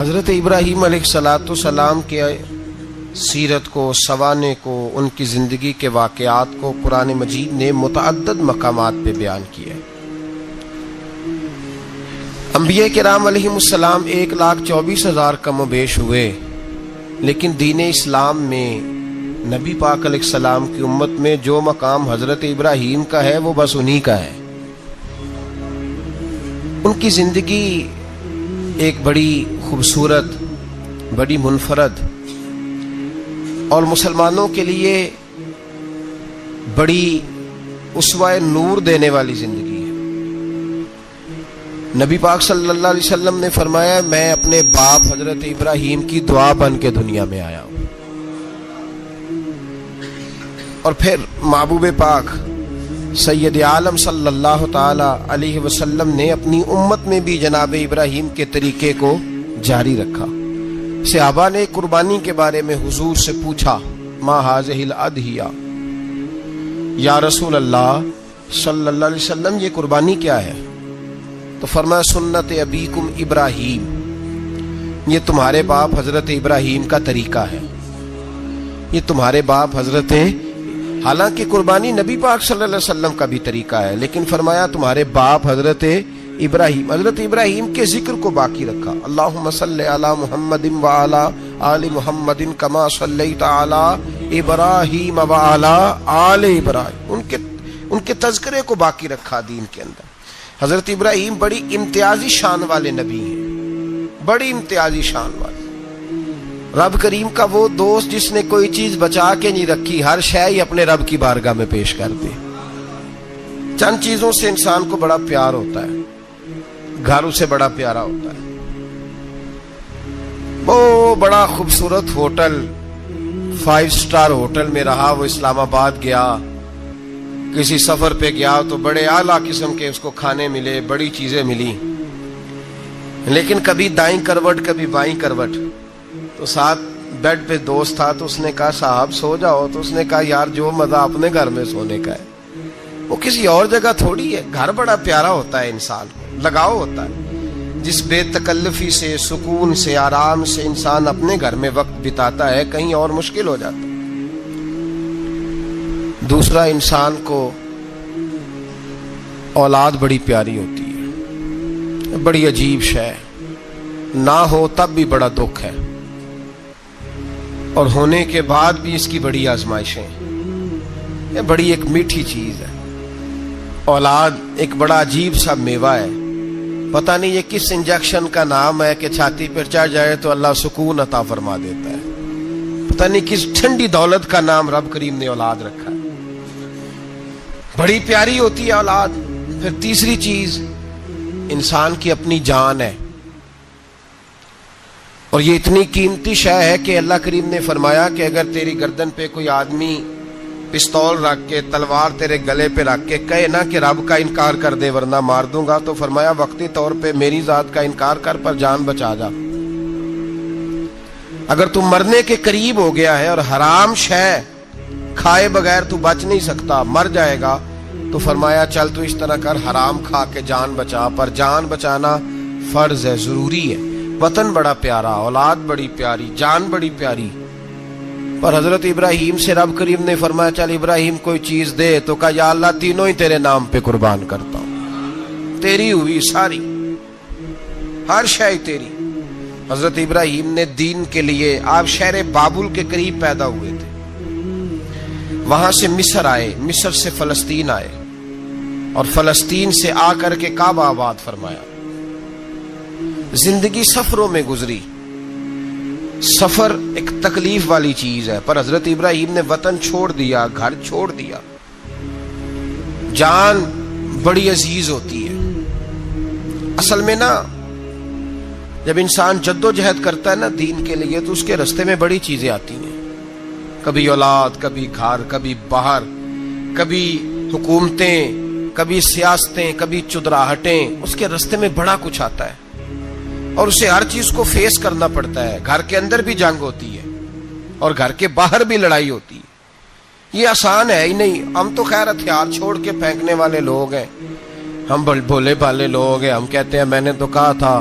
حضرت ابراہیم علیہ السلام کے سیرت کو، سوانح کو، ان کی زندگی کے واقعات کو قرآن مجید نے متعدد مقامات پہ بیان کیا ہے۔ انبیاء کرام علیہم السلام 1,24,000 کم و بیش ہوئے، لیکن دین اسلام میں نبی پاک علیہ السلام کی امت میں جو مقام حضرت ابراہیم کا ہے وہ بس انہی کا ہے۔ ان کی زندگی ایک بڑی خوبصورت، بڑی منفرد اور مسلمانوں کے لیے بڑی اسوہ نور دینے والی زندگی ہے۔ نبی پاک صلی اللہ علیہ وسلم نے فرمایا، میں اپنے باپ حضرت ابراہیم کی دعا بن کے دنیا میں آیا ہوں۔ اور پھر محبوب پاک سید عالم صلی اللہ تعالی علیہ وسلم نے اپنی امت میں بھی جناب ابراہیم کے طریقے کو جاری رکھا۔ صحابہ نے قربانی کے بارے میں حضور سے پوچھا، ما ہذہ الاضحیہ، یا رسول اللہ صلی اللہ علیہ وسلم یہ قربانی کیا ہے؟ تو فرمایا، سنت ابیکم ابراہیم، یہ تمہارے باپ حضرت ابراہیم کا طریقہ ہے، یہ تمہارے باپ حضرت، حالانکہ قربانی نبی پاک صلی اللہ علیہ وسلم کا بھی طریقہ ہے، لیکن فرمایا تمہارے باپ حضرت ابراہیم، حضرت ابراہیم کے ذکر کو باقی رکھا۔ اللہم صلی علی محمد وعلی آل محمد کما صلیت علی ابراہیم وعلی آل ابراہیم، ان کے تذکرے کو باقی رکھا دین کے اندر۔ حضرت ابراہیم بڑی امتیازی شان والے نبی ہیں، بڑی امتیازی شان والے۔ رب کریم کا وہ دوست جس نے کوئی چیز بچا کے نہیں رکھی، ہر شے ہی اپنے رب کی بارگاہ میں پیش کر دے۔ چند چیزوں سے انسان کو بڑا پیار ہوتا ہے، گھر اسے بڑا پیارا ہوتا ہے۔ وہ بڑا خوبصورت ہوٹل، 5 سٹار ہوٹل میں رہا، وہ اسلام آباد گیا، کسی سفر پہ گیا تو بڑے اعلیٰ قسم کے اس کو کھانے ملے، بڑی چیزیں ملی، لیکن کبھی دائیں کروٹ کبھی بائیں کروٹ۔ تو ساتھ بیڈ پہ دوست تھا تو اس نے کہا، صاحب سو جاؤ، تو اس نے کہا، یار جو مزہ اپنے گھر میں سونے کا ہے وہ کسی اور جگہ تھوڑی ہے۔ گھر بڑا پیارا ہوتا ہے، انسان کو لگاؤ ہوتا ہے، جس بے تکلفی سے، سکون سے، آرام سے انسان اپنے گھر میں وقت بتاتا ہے، کہیں اور مشکل ہو جاتا ہے۔ دوسرا، انسان کو اولاد بڑی پیاری ہوتی ہے، بڑی عجیب شے، نہ ہو تب بھی بڑا دکھ ہے، اور ہونے کے بعد بھی اس کی بڑی آزمائشیں ہیں۔ یہ بڑی ایک میٹھی چیز ہے۔ اولاد ایک بڑا عجیب سا میوہ ہے، پتہ نہیں یہ کس انجیکشن کا نام ہے کہ چھاتی پر چڑھ جائے تو اللہ سکون عطا فرما دیتا ہے، پتہ نہیں کس ٹھنڈی دولت کا نام رب کریم نے اولاد رکھا ہے۔ بڑی پیاری ہوتی ہے اولاد۔ پھر تیسری چیز، انسان کی اپنی جان ہے، اور یہ اتنی قیمتی شے ہے کہ اللہ کریم نے فرمایا کہ اگر تیری گردن پہ کوئی آدمی پستول رکھ کے، تلوار تیرے گلے پہ رکھ کے کہے نا کہ رب کا انکار کر دے ورنہ مار دوں گا، تو فرمایا وقتی طور پہ میری ذات کا انکار کر پر جان بچا جا۔ اگر تم مرنے کے قریب ہو گیا ہے اور حرام شے کھائے بغیر تو بچ نہیں سکتا، مر جائے گا، تو فرمایا چل تو اس طرح کر، حرام کھا کے جان بچا، پر جان بچانا فرض ہے، ضروری ہے۔ وطن بڑا پیارا، اولاد بڑی پیاری، جان بڑی پیاری، پر حضرت ابراہیم سے رب کریم نے فرمایا چل ابراہیم کوئی چیز دے، تو کہا یا اللہ تینوں ہی تیرے نام پہ قربان کرتا ہوں، تیری ہوئی ساری، ہر شے تیری۔ حضرت ابراہیم نے دین کے لیے، آپ شہر بابل کے قریب پیدا ہوئے تھے، وہاں سے مصر آئے، مصر سے فلسطین آئے، اور فلسطین سے آ کر کے کعبہ آباد فرمایا۔ زندگی سفروں میں گزری، سفر ایک تکلیف والی چیز ہے، پر حضرت ابراہیم نے وطن چھوڑ دیا، گھر چھوڑ دیا۔ جان بڑی عزیز ہوتی ہے اصل میں نا، جب انسان جد و جہد کرتا ہے نا دین کے لیے، تو اس کے رستے میں بڑی چیزیں آتی ہیں، کبھی اولاد، کبھی گھر، کبھی باہر، کبھی حکومتیں، کبھی سیاستیں، کبھی چدراہٹیں، اس کے رستے میں بڑا کچھ آتا ہے، اور اسے ہر چیز کو فیس کرنا پڑتا ہے۔ گھر کے اندر بھی جنگ ہوتی ہے اور گھر کے باہر بھی لڑائی ہوتی ہے، یہ آسان ہے ہی نہیں۔ ہم تو خیر ہتھیار چھوڑ کے پھینکنے والے لوگ ہیں، ہم بھولے بھالے لوگ ہیں، ہم کہتے ہیں میں نے تو کہا تھا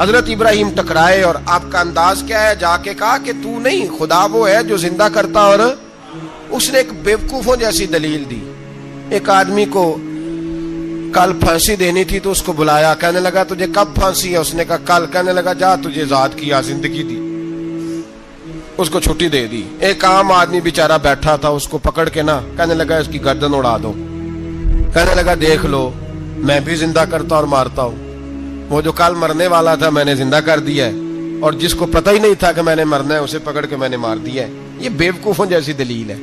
حضرت ابراہیم ٹکرائے اور آپ کا انداز کیا ہے؟ جا کے کہا کہ تو نہیں، خدا وہ ہے جو زندہ کرتا. اور اس نے ایک بیوقوفوں جیسی دلیل دی. ایک آدمی کو کل پھانسی دینی تھی تو اس کو بلایا، کہنے لگا تجھے کب پھانسی ہے؟ اس نے کہا کل. کہنے لگا جا تجھے ذات کیا زندگی دی، اس کو چھٹی دے دی. ایک عام آدمی بیچارہ بیٹھا تھا، اس کو پکڑ کے نا کہنے لگا اس کی گردن اڑا دو. کہنے لگا دیکھ لو میں بھی زندہ کرتا اور مارتا ہوں، وہ جو کل مرنے والا تھا میں نے زندہ کر دیا ہے، اور جس کو پتہ ہی نہیں تھا کہ میں نے مرنا ہے اسے پکڑ کے میں نے مار دیا ہے. یہ بیوقوفوں جیسی دلیل ہے.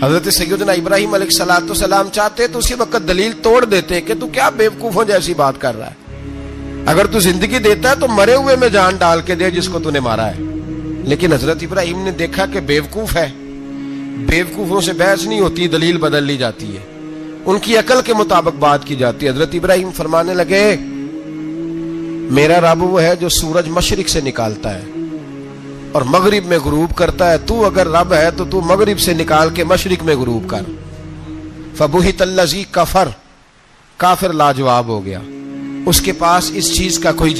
حضرت سیدنا ابراہیم علیہ الصلوۃ والسلام چاہتے تو اسی وقت دلیل توڑ دیتے کہ تو کیا بیوقوفوں جیسی بات کر رہا ہے، اگر تو زندگی دیتا ہے تو مرے ہوئے میں جان ڈال کے دے جس کو تو نے مارا ہے. لیکن حضرت ابراہیم نے دیکھا کہ بیوقوف ہے، بیوقوفوں سے بحث نہیں ہوتی، دلیل بدل لی جاتی ہے، ان کی عقل کے مطابق بات کی جاتی ہے. حضرت ابراہیم فرمانے لگے میرا رب وہ ہے جو سورج مشرق سے نکالتا ہے اور مغرب میں غروب کرتا ہے. تو اگر رب ہے تو مغرب سے نکال کے مشرق میں غروب کر. فبہت الذی کفر، کافر لاجواب ہو گیا، اس کے پاس اس چیز کا کوئی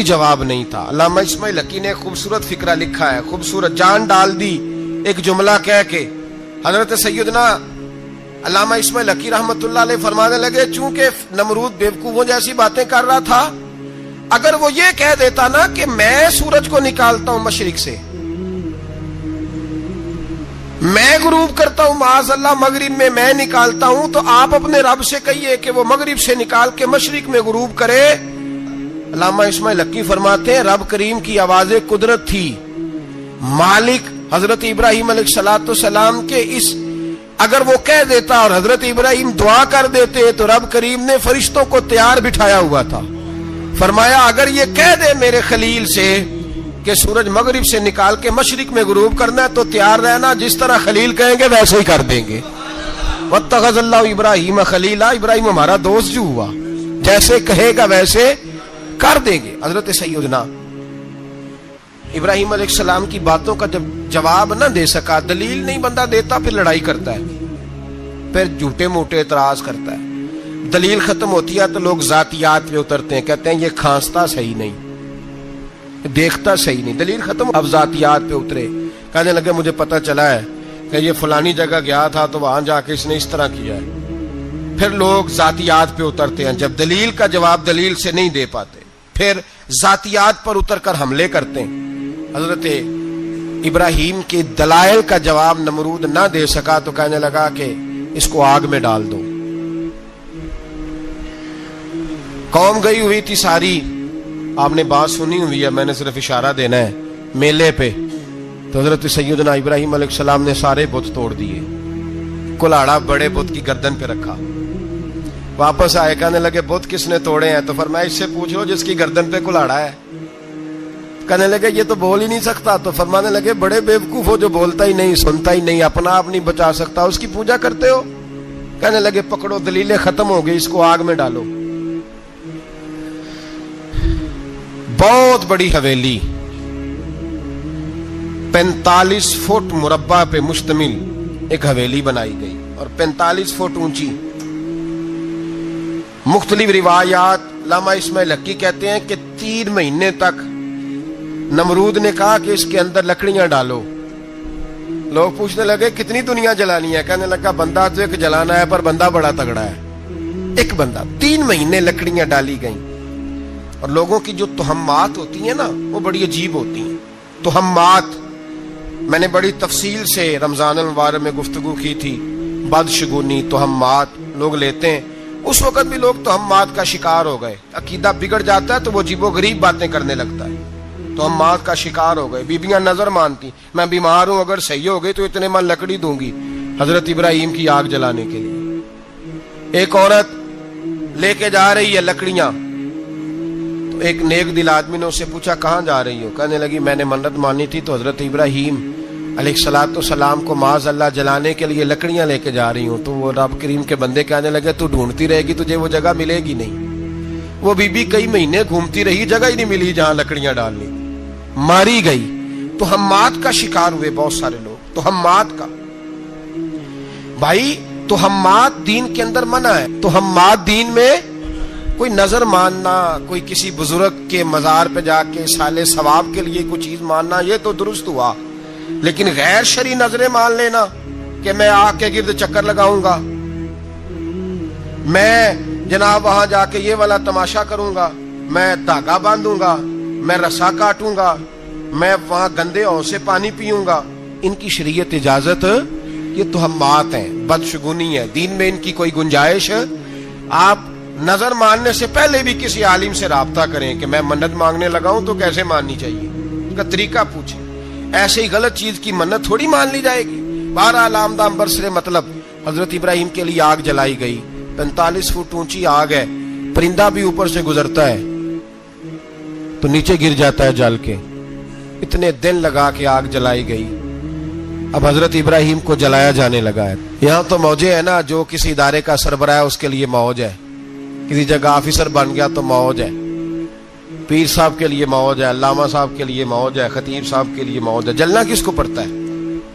جواب نہیں تھا. علامہ اسماعیل حقی نے خوبصورت فقرہ لکھا ہے، خوبصورت جان ڈال دی ایک جملہ کہہ کے. حضرت سیدنا علامہ اسماعیل حقی رحمت اللہ علیہ فرمانے لگے چونکہ نمرود بیوقوفوں جیسی باتیں کر رہا تھا، اگر وہ یہ کہہ دیتا نا کہ میں سورج کو نکالتا ہوں مشرق سے، میں غروب کرتا ہوں معاذ اللہ مغرب میں میں نکالتا ہوں، تو آپ اپنے رب سے کہیے کہ وہ مغرب سے نکال کے مشرق میں غروب کرے. علامہ اسماعیل حقی فرماتے ہیں رب کریم کی آواز قدرت تھی، مالک حضرت ابراہیم علیہ الصلوۃ والسلام کے اس اگر وہ کہہ دیتا اور حضرت ابراہیم دعا کر دیتے تو رب کریم نے فرشتوں کو تیار بٹھایا ہوا تھا. فرمایا اگر یہ کہہ دے میرے خلیل سے کہ سورج مغرب سے نکال کے مشرق میں غروب کرنا ہے تو تیار رہنا، جس طرح خلیل کہیں گے ویسے ہی کر دیں گے. واتخذ اللہ ابراہیم خلیلا، ابراہیم ہمارا دوست جو ہوا، جیسے کہے گا ویسے کر دیں گے. حضرت سیدنا ابراہیم علیہ السلام کی باتوں کا جب جواب نہ دے سکا، دلیل نہیں بندہ دیتا، پھر لڑائی کرتا ہے، پھر جھوٹے موٹے اعتراض کرتا ہے. دلیل ختم ہوتی ہے تو لوگ ذاتیات پہ اترتے ہیں، کہتے ہیں یہ کھانستا صحیح نہیں، دیکھتا صحیح نہیں. دلیل ختم، اب ذاتیات پہ اترے، کہنے لگے مجھے پتہ چلا ہے کہ یہ فلانی جگہ گیا تھا تو وہاں جا کے اس نے اس طرح کیا ہے. پھر لوگ ذاتیات پہ اترتے ہیں، جب دلیل کا جواب دلیل سے نہیں دے پاتے پھر ذاتیات پر اتر کر حملے کرتے ہیں. حضرت ابراہیم کے دلائل کا جواب نمرود نہ دے سکا تو کہنے لگا کہ اس کو آگ میں ڈال دو. قوم گئی ہوئی تھی ساری، آپ نے بات سنی ہوئی ہے، میں نے صرف اشارہ دینا ہے، میلے پہ. تو حضرت سیدنا ابراہیم علیہ السلام نے سارے بت توڑ دیے، کلاڑا بڑے بت کی گردن پہ رکھا. واپس آئے، کہنے لگے بت کس نے توڑے ہیں؟ تو فرمایا اس سے پوچھ لو جس کی گردن پہ کلاڑا ہے. کہنے لگے یہ تو بول ہی نہیں سکتا. تو فرمانے لگے بڑے بیوقوف ہو، جو بولتا ہی نہیں، سنتا ہی نہیں، اپنا آپ نہیں بچا سکتا، اس کی پوجا کرتے ہو. کہنے لگے پکڑو، دلیلیں ختم ہو گئی، اس کو آگ میں ڈالو. بہت بڑی حویلی 45 فٹ مربع پہ مشتمل ایک حویلی بنائی گئی اور 45 فٹ اونچی. مختلف روایات، علامہ اسماعیل حقی کہتے ہیں کہ 3 مہینے تک نمرود نے کہا کہ اس کے اندر لکڑیاں ڈالو. لوگ پوچھنے لگے کتنی دنیا جلانی ہے؟ کہنے لگا بندہ تو ایک جلانا ہے، پر بندہ بڑا تگڑا ہے، ایک بندہ. 3 مہینے لکڑیاں ڈالی گئیں. اور لوگوں کی جو تہمات ہوتی ہیں نا وہ بڑی عجیب ہوتی ہیں. تہمات میں نے بڑی تفصیل سے رمضان المبارک میں گفتگو کی تھی. بدشگونی، تہمات لوگ لیتے ہیں. اس وقت بھی لوگ تہمات کا شکار ہو گئے. عقیدہ بگڑ جاتا ہے تو وہ عجیب و غریب باتیں کرنے لگتا ہے. تہمات کا شکار ہو گئے. بیبیاں نظر مانتی، میں بیمار ہوں، اگر صحیح ہو گئی تو اتنے من لکڑی دوں گی حضرت ابراہیم کی آگ جلانے کے لیے. ایک عورت لے کے جا رہی ہے لکڑیاں، تو ایک نیک دل آدمی نے اس سے پوچھا کہاں جا رہی ہو؟ کہنے لگی میں نے منت مانی تھی تو حضرت ابراہیم علیہ الصلوۃ والسلام کو معاذ اللہ جلانے کے لیے لکڑیاں لے کے جا رہی ہوں. تو وہ رب کریم کے بندے کہنے لگے تو ڈھونڈتی رہے گی، تجھے وہ جگہ ملے گی نہیں. وہ بی بی کئی مہینے گھومتی رہی، جگہ ہی نہیں ملی جہاں لکڑیاں ڈالنی، ماری گئی. تہمات کا شکار ہوئے بہت سارے لوگ. تہمات کا بھائی، تہمات دین کے اندر منع ہے. تہمات دین میں کوئی نظر ماننا، کوئی کسی بزرگ کے مزار پہ جا کے سالے ثواب کے لیے کوئی چیز ماننا، یہ تو درست ہوا، لیکن غیر شرعی نظریں مان لینا کہ میں آگ کے گرد چکر لگاؤں گا، میں جناب وہاں جا کے یہ والا تماشا کروں گا، میں دھاگا باندھوں گا، میں رسا کاٹوں گا، میں وہاں گندے ہوں سے پانی پیوں گا، ان کی شریعت اجازت، یہ تہمات ہیں، بدشگونی ہے، دین میں ان کی کوئی گنجائش۔ آپ نظر ماننے سے پہلے بھی کسی عالم سے رابطہ کریں کہ میں منت مانگنے لگا ہوں تو کیسے ماننی چاہیے، ان کا طریقہ پوچھیں، ایسے ہی غلط چیز کی منت تھوڑی مان لی جائے گی۔ بہرحال آمدام برسرے مطلب حضرت ابراہیم کے لیے آگ جلائی گئی، 45 فٹ اونچی آگ ہے، پرندہ بھی اوپر سے گزرتا ہے تو نیچے گر جاتا ہے جل کے، اتنے دن لگا کے آگ جلائی گئی۔ اب حضرت ابراہیم کو جلایا جانے لگا ہے۔ یہاں تو موجے ہے نا، جو کسی ادارے کا سربراہ ہے اس کے لیے موج ہے، کسی جگہ آفیسر بن گیا تو موج ہے، پیر صاحب کے لیے موج ہے، علامہ صاحب کے لیے موج ہے، خطیب صاحب کے لیے موج ہے۔ جلنا کس کو پڑتا ہے؟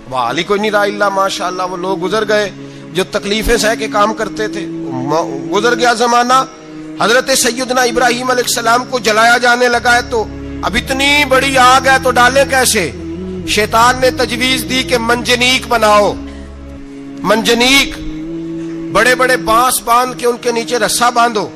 وہاں علی کوئی نہیں رہا اللہ ماشاءاللہ، وہ لوگ گزر گئے جو تکلیفیں سہ کے کام کرتے تھے، گزر گیا زمانہ۔ حضرت سیدنا ابراہیم علیہ السلام کو جلایا جانے لگا ہے تو اب اتنی بڑی آگ ہے تو ڈالیں کیسے؟ شیطان نے تجویز دی کہ منجنیق بناؤ، منجنیق، بڑے بڑے بانس باندھ کے ان کے نیچے رسا باندھو،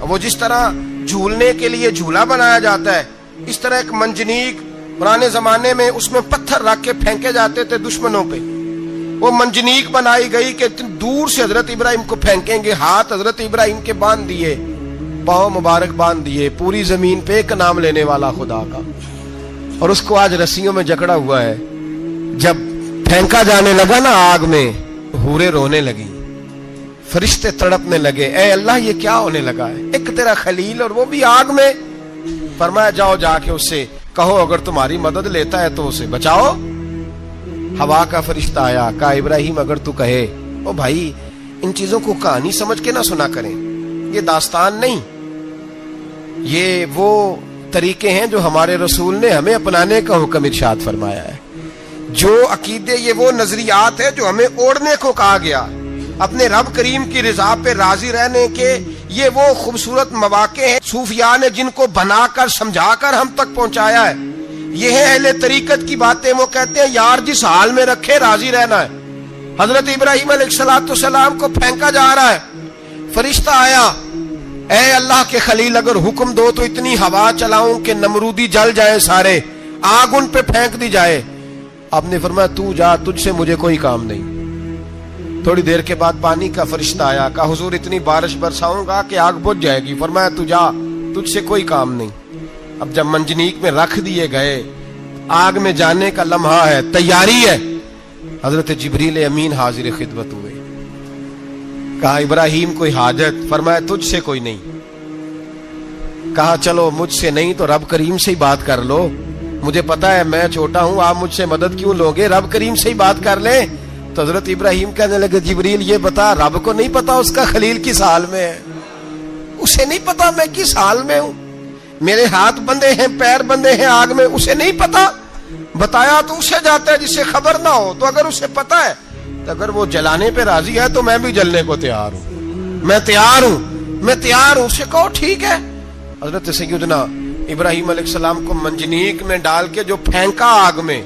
وہ جس طرح جھولنے کے لیے جھولا بنایا جاتا ہے اس طرح ایک منجنیق پرانے زمانے میں اس میں پتھر رکھ کے پھینکے جاتے تھے دشمنوں پہ، وہ منجنیق بنائی گئی کہ دور سے حضرت ابراہیم کو پھینکیں گے، ہاتھ حضرت ابراہیم کے باندھ دیے، پاؤں مبارک باندھ دیے، پوری زمین پہ ایک نام لینے والا خدا کا، اور اس کو آج رسیوں میں جکڑا ہوا ہے۔ جب پھینکا جانے لگا نا آگ میں، حوریں رونے لگی، فرشتے تڑپنے لگے، اے اللہ یہ کیا ہونے لگا ہے، ایک تیرا خلیل اور وہ بھی آگ میں۔ فرمایا جاؤ جا کے اس سے کہو اگر تمہاری مدد لیتا ہے تو اسے بچاؤ۔ ہوا کا فرشتہ آیا، کہا ابراہیم اگر تو کہے، او بھائی ان چیزوں کو کہانی سمجھ کے نہ سنا کریں، یہ داستان نہیں، یہ وہ طریقے ہیں جو ہمارے رسول نے ہمیں اپنانے کا حکم ارشاد فرمایا ہے، جو عقیدے، یہ وہ نظریات ہے جو ہمیں اوڑھنے کو کہا گیا، اپنے رب کریم کی رضا پہ راضی رہنے کے یہ وہ خوبصورت مواقع ہیں صوفیاء نے جن کو بنا کر سمجھا کر ہم تک پہنچایا ہے۔ یہ ہے اہل طریقت کی باتیں، وہ کہتے ہیں یار جس حال میں رکھے راضی رہنا ہے۔ حضرت ابراہیم علیہ السلام کو پھینکا جا رہا ہے، فرشتہ آیا، اے اللہ کے خلیل اگر حکم دو تو اتنی ہوا چلاؤں کہ نمرودی جل جائے سارے، آگ ان پہ پھینک دی جائے۔ آپ نے فرمایا تو جا، تجھ سے مجھے کوئی کام نہیں۔ تھوڑی دیر کے بعد پانی کا فرشتہ آیا، کہا حضور اتنی بارش برساؤں گا کہ آگ بجھ جائے گی۔ فرمایا تو جا، تجھ سے کوئی کام نہیں۔ اب جب منجنیق میں رکھ دیے گئے، آگ میں جانے کا لمحہ ہے، تیاری ہے، حضرت جبریل امین حاضر خدمت ہوئے، کہا ابراہیم کوئی حاجت؟ فرمایا تجھ سے کوئی نہیں۔ کہا چلو مجھ سے نہیں تو رب کریم سے ہی بات کر لو، مجھے پتا ہے میں چھوٹا ہوں، آپ مجھ سے مدد کیوں لوگے، رب کریم سے ہی بات کر لیں۔ تو حضرت ابراہیم کہنے لگے جبریل یہ بتا، رب کو نہیں پتا اس کا خلیل کس حال میں ہے، اسے نہیں پتا میں کس حال میں ہوں، میرے ہاتھ بندے ہیں، پیر بندے ہیں آگ میں، اسے نہیں پتا، بتایا تو اسے جاتا ہے جس سے خبر نہ ہو۔ تو اگر اسے پتا ہے تو اگر وہ جلانے پہ راضی ہے تو میں بھی جلنے کو تیار ہوں، میں تیار ہوں، اسے کہو ٹھیک ہے۔ حضرت سیدنا ابراہیم علیہ السلام کو منجنیق میں ڈال کے جو پھینکا آگ میں،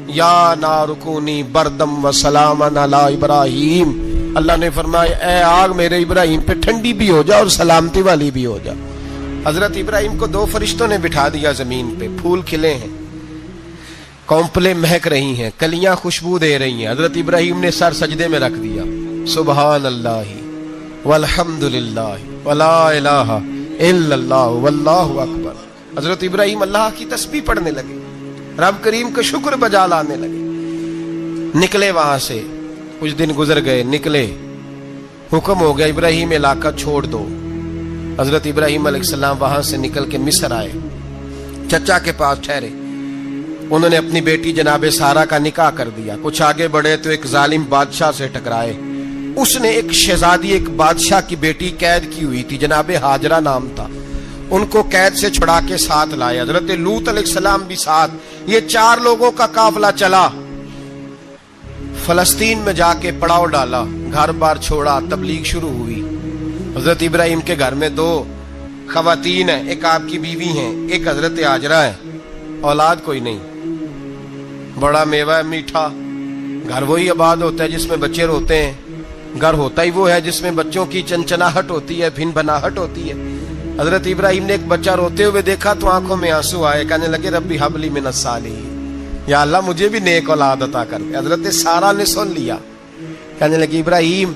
یا نار کونی بردم و سلاما علی ابراہیم، اللہ نے فرمایا اے آگ میرے ابراہیم پہ ٹھنڈی بھی ہو جا اور سلامتی والی بھی ہو جا۔ حضرت ابراہیم کو دو فرشتوں نے بٹھا دیا زمین پہ، پھول کھلے ہیں، کونپلیں مہک رہی ہیں، کلیاں خوشبو دے رہی ہیں، حضرت ابراہیم نے سر سجدے میں رکھ دیا، سبحان اللہ والحمد للہ ولا الہ الا اللہ واللہ اکبر۔ حضرت ابراہیم اللہ کی تسبیح پڑھنے لگے، رب کریم کا شکر بجا لانے لگے۔ نکلے وہاں سے، کچھ دن گزر گئے، نکلے، حکم ہو گیا ابراہیم علاقہ چھوڑ دو۔ حضرت ابراہیم علیہ السلام وہاں سے نکل کے مصر آئے، چچا کے پاس ٹھہرے، انہوں نے اپنی بیٹی جناب سارہ کا نکاح کر دیا۔ کچھ آگے بڑھے تو ایک ظالم بادشاہ سے ٹکرائے، اس نے ایک شہزادی، ایک بادشاہ کی بیٹی قید کی ہوئی تھی، جناب ہاجرہ نام تھا، ان کو قید سے چھڑا کے ساتھ لائے۔ حضرت لوط علیہ السلام بھی ساتھ، یہ 4 لوگوں کا قافلہ چلا، فلسطین میں جا کے پڑاؤ ڈالا، گھر بار چھوڑا، تبلیغ شروع ہوئی۔ حضرت ابراہیم کے گھر میں دو خواتین ہیں، ایک آپ کی بیوی ہیں، ایک حضرت ہاجرہ ہے، اولاد کوئی نہیں، بڑا میوہ ہے میٹھا، گھر وہی آباد ہوتا ہے جس میں بچے روتے ہیں، گھر ہوتا ہی وہ ہے جس میں بچوں کی چنچناہٹ ہوتی ہے، بھن بھناہٹ ہوتی ہے۔ حضرت ابراہیم نے ایک بچہ روتے ہوئے دیکھا تو آنکھوں میں آنسو آئے، کہنے لگے ربی ہب لی من الصالحین، یا اللہ مجھے بھی نیک اولاد عطا کر دے۔ حضرت سارہ نے سن لیا، کہنے لگی ابراہیم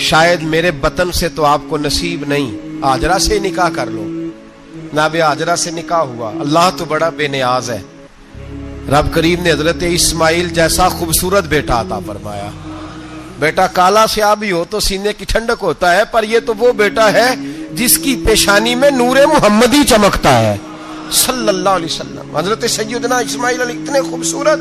شاید میرے بطن سے تو آپ کو نصیب نہیں، ہاجرہ سے نکاح کر لو۔ جناب ہاجرہ سے نکاح ہوا۔ اللہ تو بڑا بے نیاز ہے، رب کریم نے حضرت اسماعیل جیسا خوبصورت بیٹا عطا فرمایا۔ بیٹا کالا سیاہ بھی ہو تو سینے کی ٹھنڈک ہوتا ہے، پر یہ تو وہ بیٹا ہے جس کی پیشانی میں نور محمدی چمکتا ہے صلی اللہ علیہ وسلم۔ حضرت سیدنا اسماعیل علیہ اتنے خوبصورت،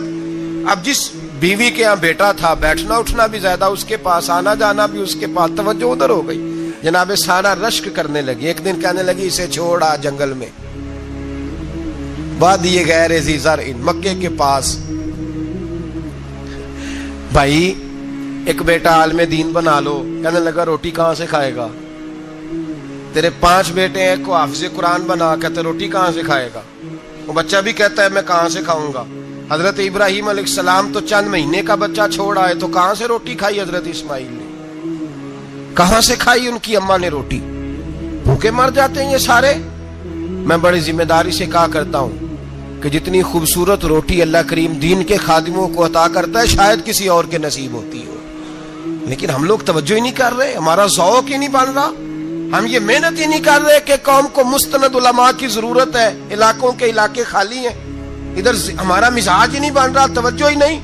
اب جس بیوی کے یہاں بیٹا تھا بیٹھنا اٹھنا بھی زیادہ اس کے پاس، آنا جانا بھی اس کے پاس، توجہ ادھر ہو گئی۔ جناب سارہ رشک کرنے لگی، ایک دن کہنے لگی اسے چھوڑ آ جنگل میں، وادی غیر ذی زرع، مکے کے پاس۔ بھائی ایک بیٹا عالم دین بنا لو، کہنے لگا روٹی کہاں سے کھائے گا؟ تیرے 5 بیٹے ہیں، کو حافظ قرآن بنا، کہتے روٹی کہاں سے کھائے گا؟ وہ بچہ بھی کہتا ہے میں کہاں سے کھاؤں گا؟ حضرت ابراہیم علیہ السلام تو چند مہینے کا بچہ چھوڑ آئے، تو کہاں سے روٹی کھائی حضرت اسماعیل نے؟ کہاں سے کھائی ان کی اماں نے روٹی؟ بھوکے مر جاتے ہیں یہ سارے۔ میں بڑی ذمہ داری سے کہا کرتا ہوں کہ جتنی خوبصورت روٹی اللہ کریم دین کے خادموں کو عطا کرتا ہے شاید کسی اور کے نصیب ہوتی ہو، لیکن ہم لوگ توجہ ہی نہیں کر رہے، ہمارا ذوق ہی نہیں بن رہا، ہم یہ محنت ہی نہیں کر رہے کہ قوم کو مستند علماء کی ضرورت ہے، علاقوں کے علاقے خالی ہیں، ادھر ہمارا مزاج ہی نہیں بن رہا، توجہ ہی نہیں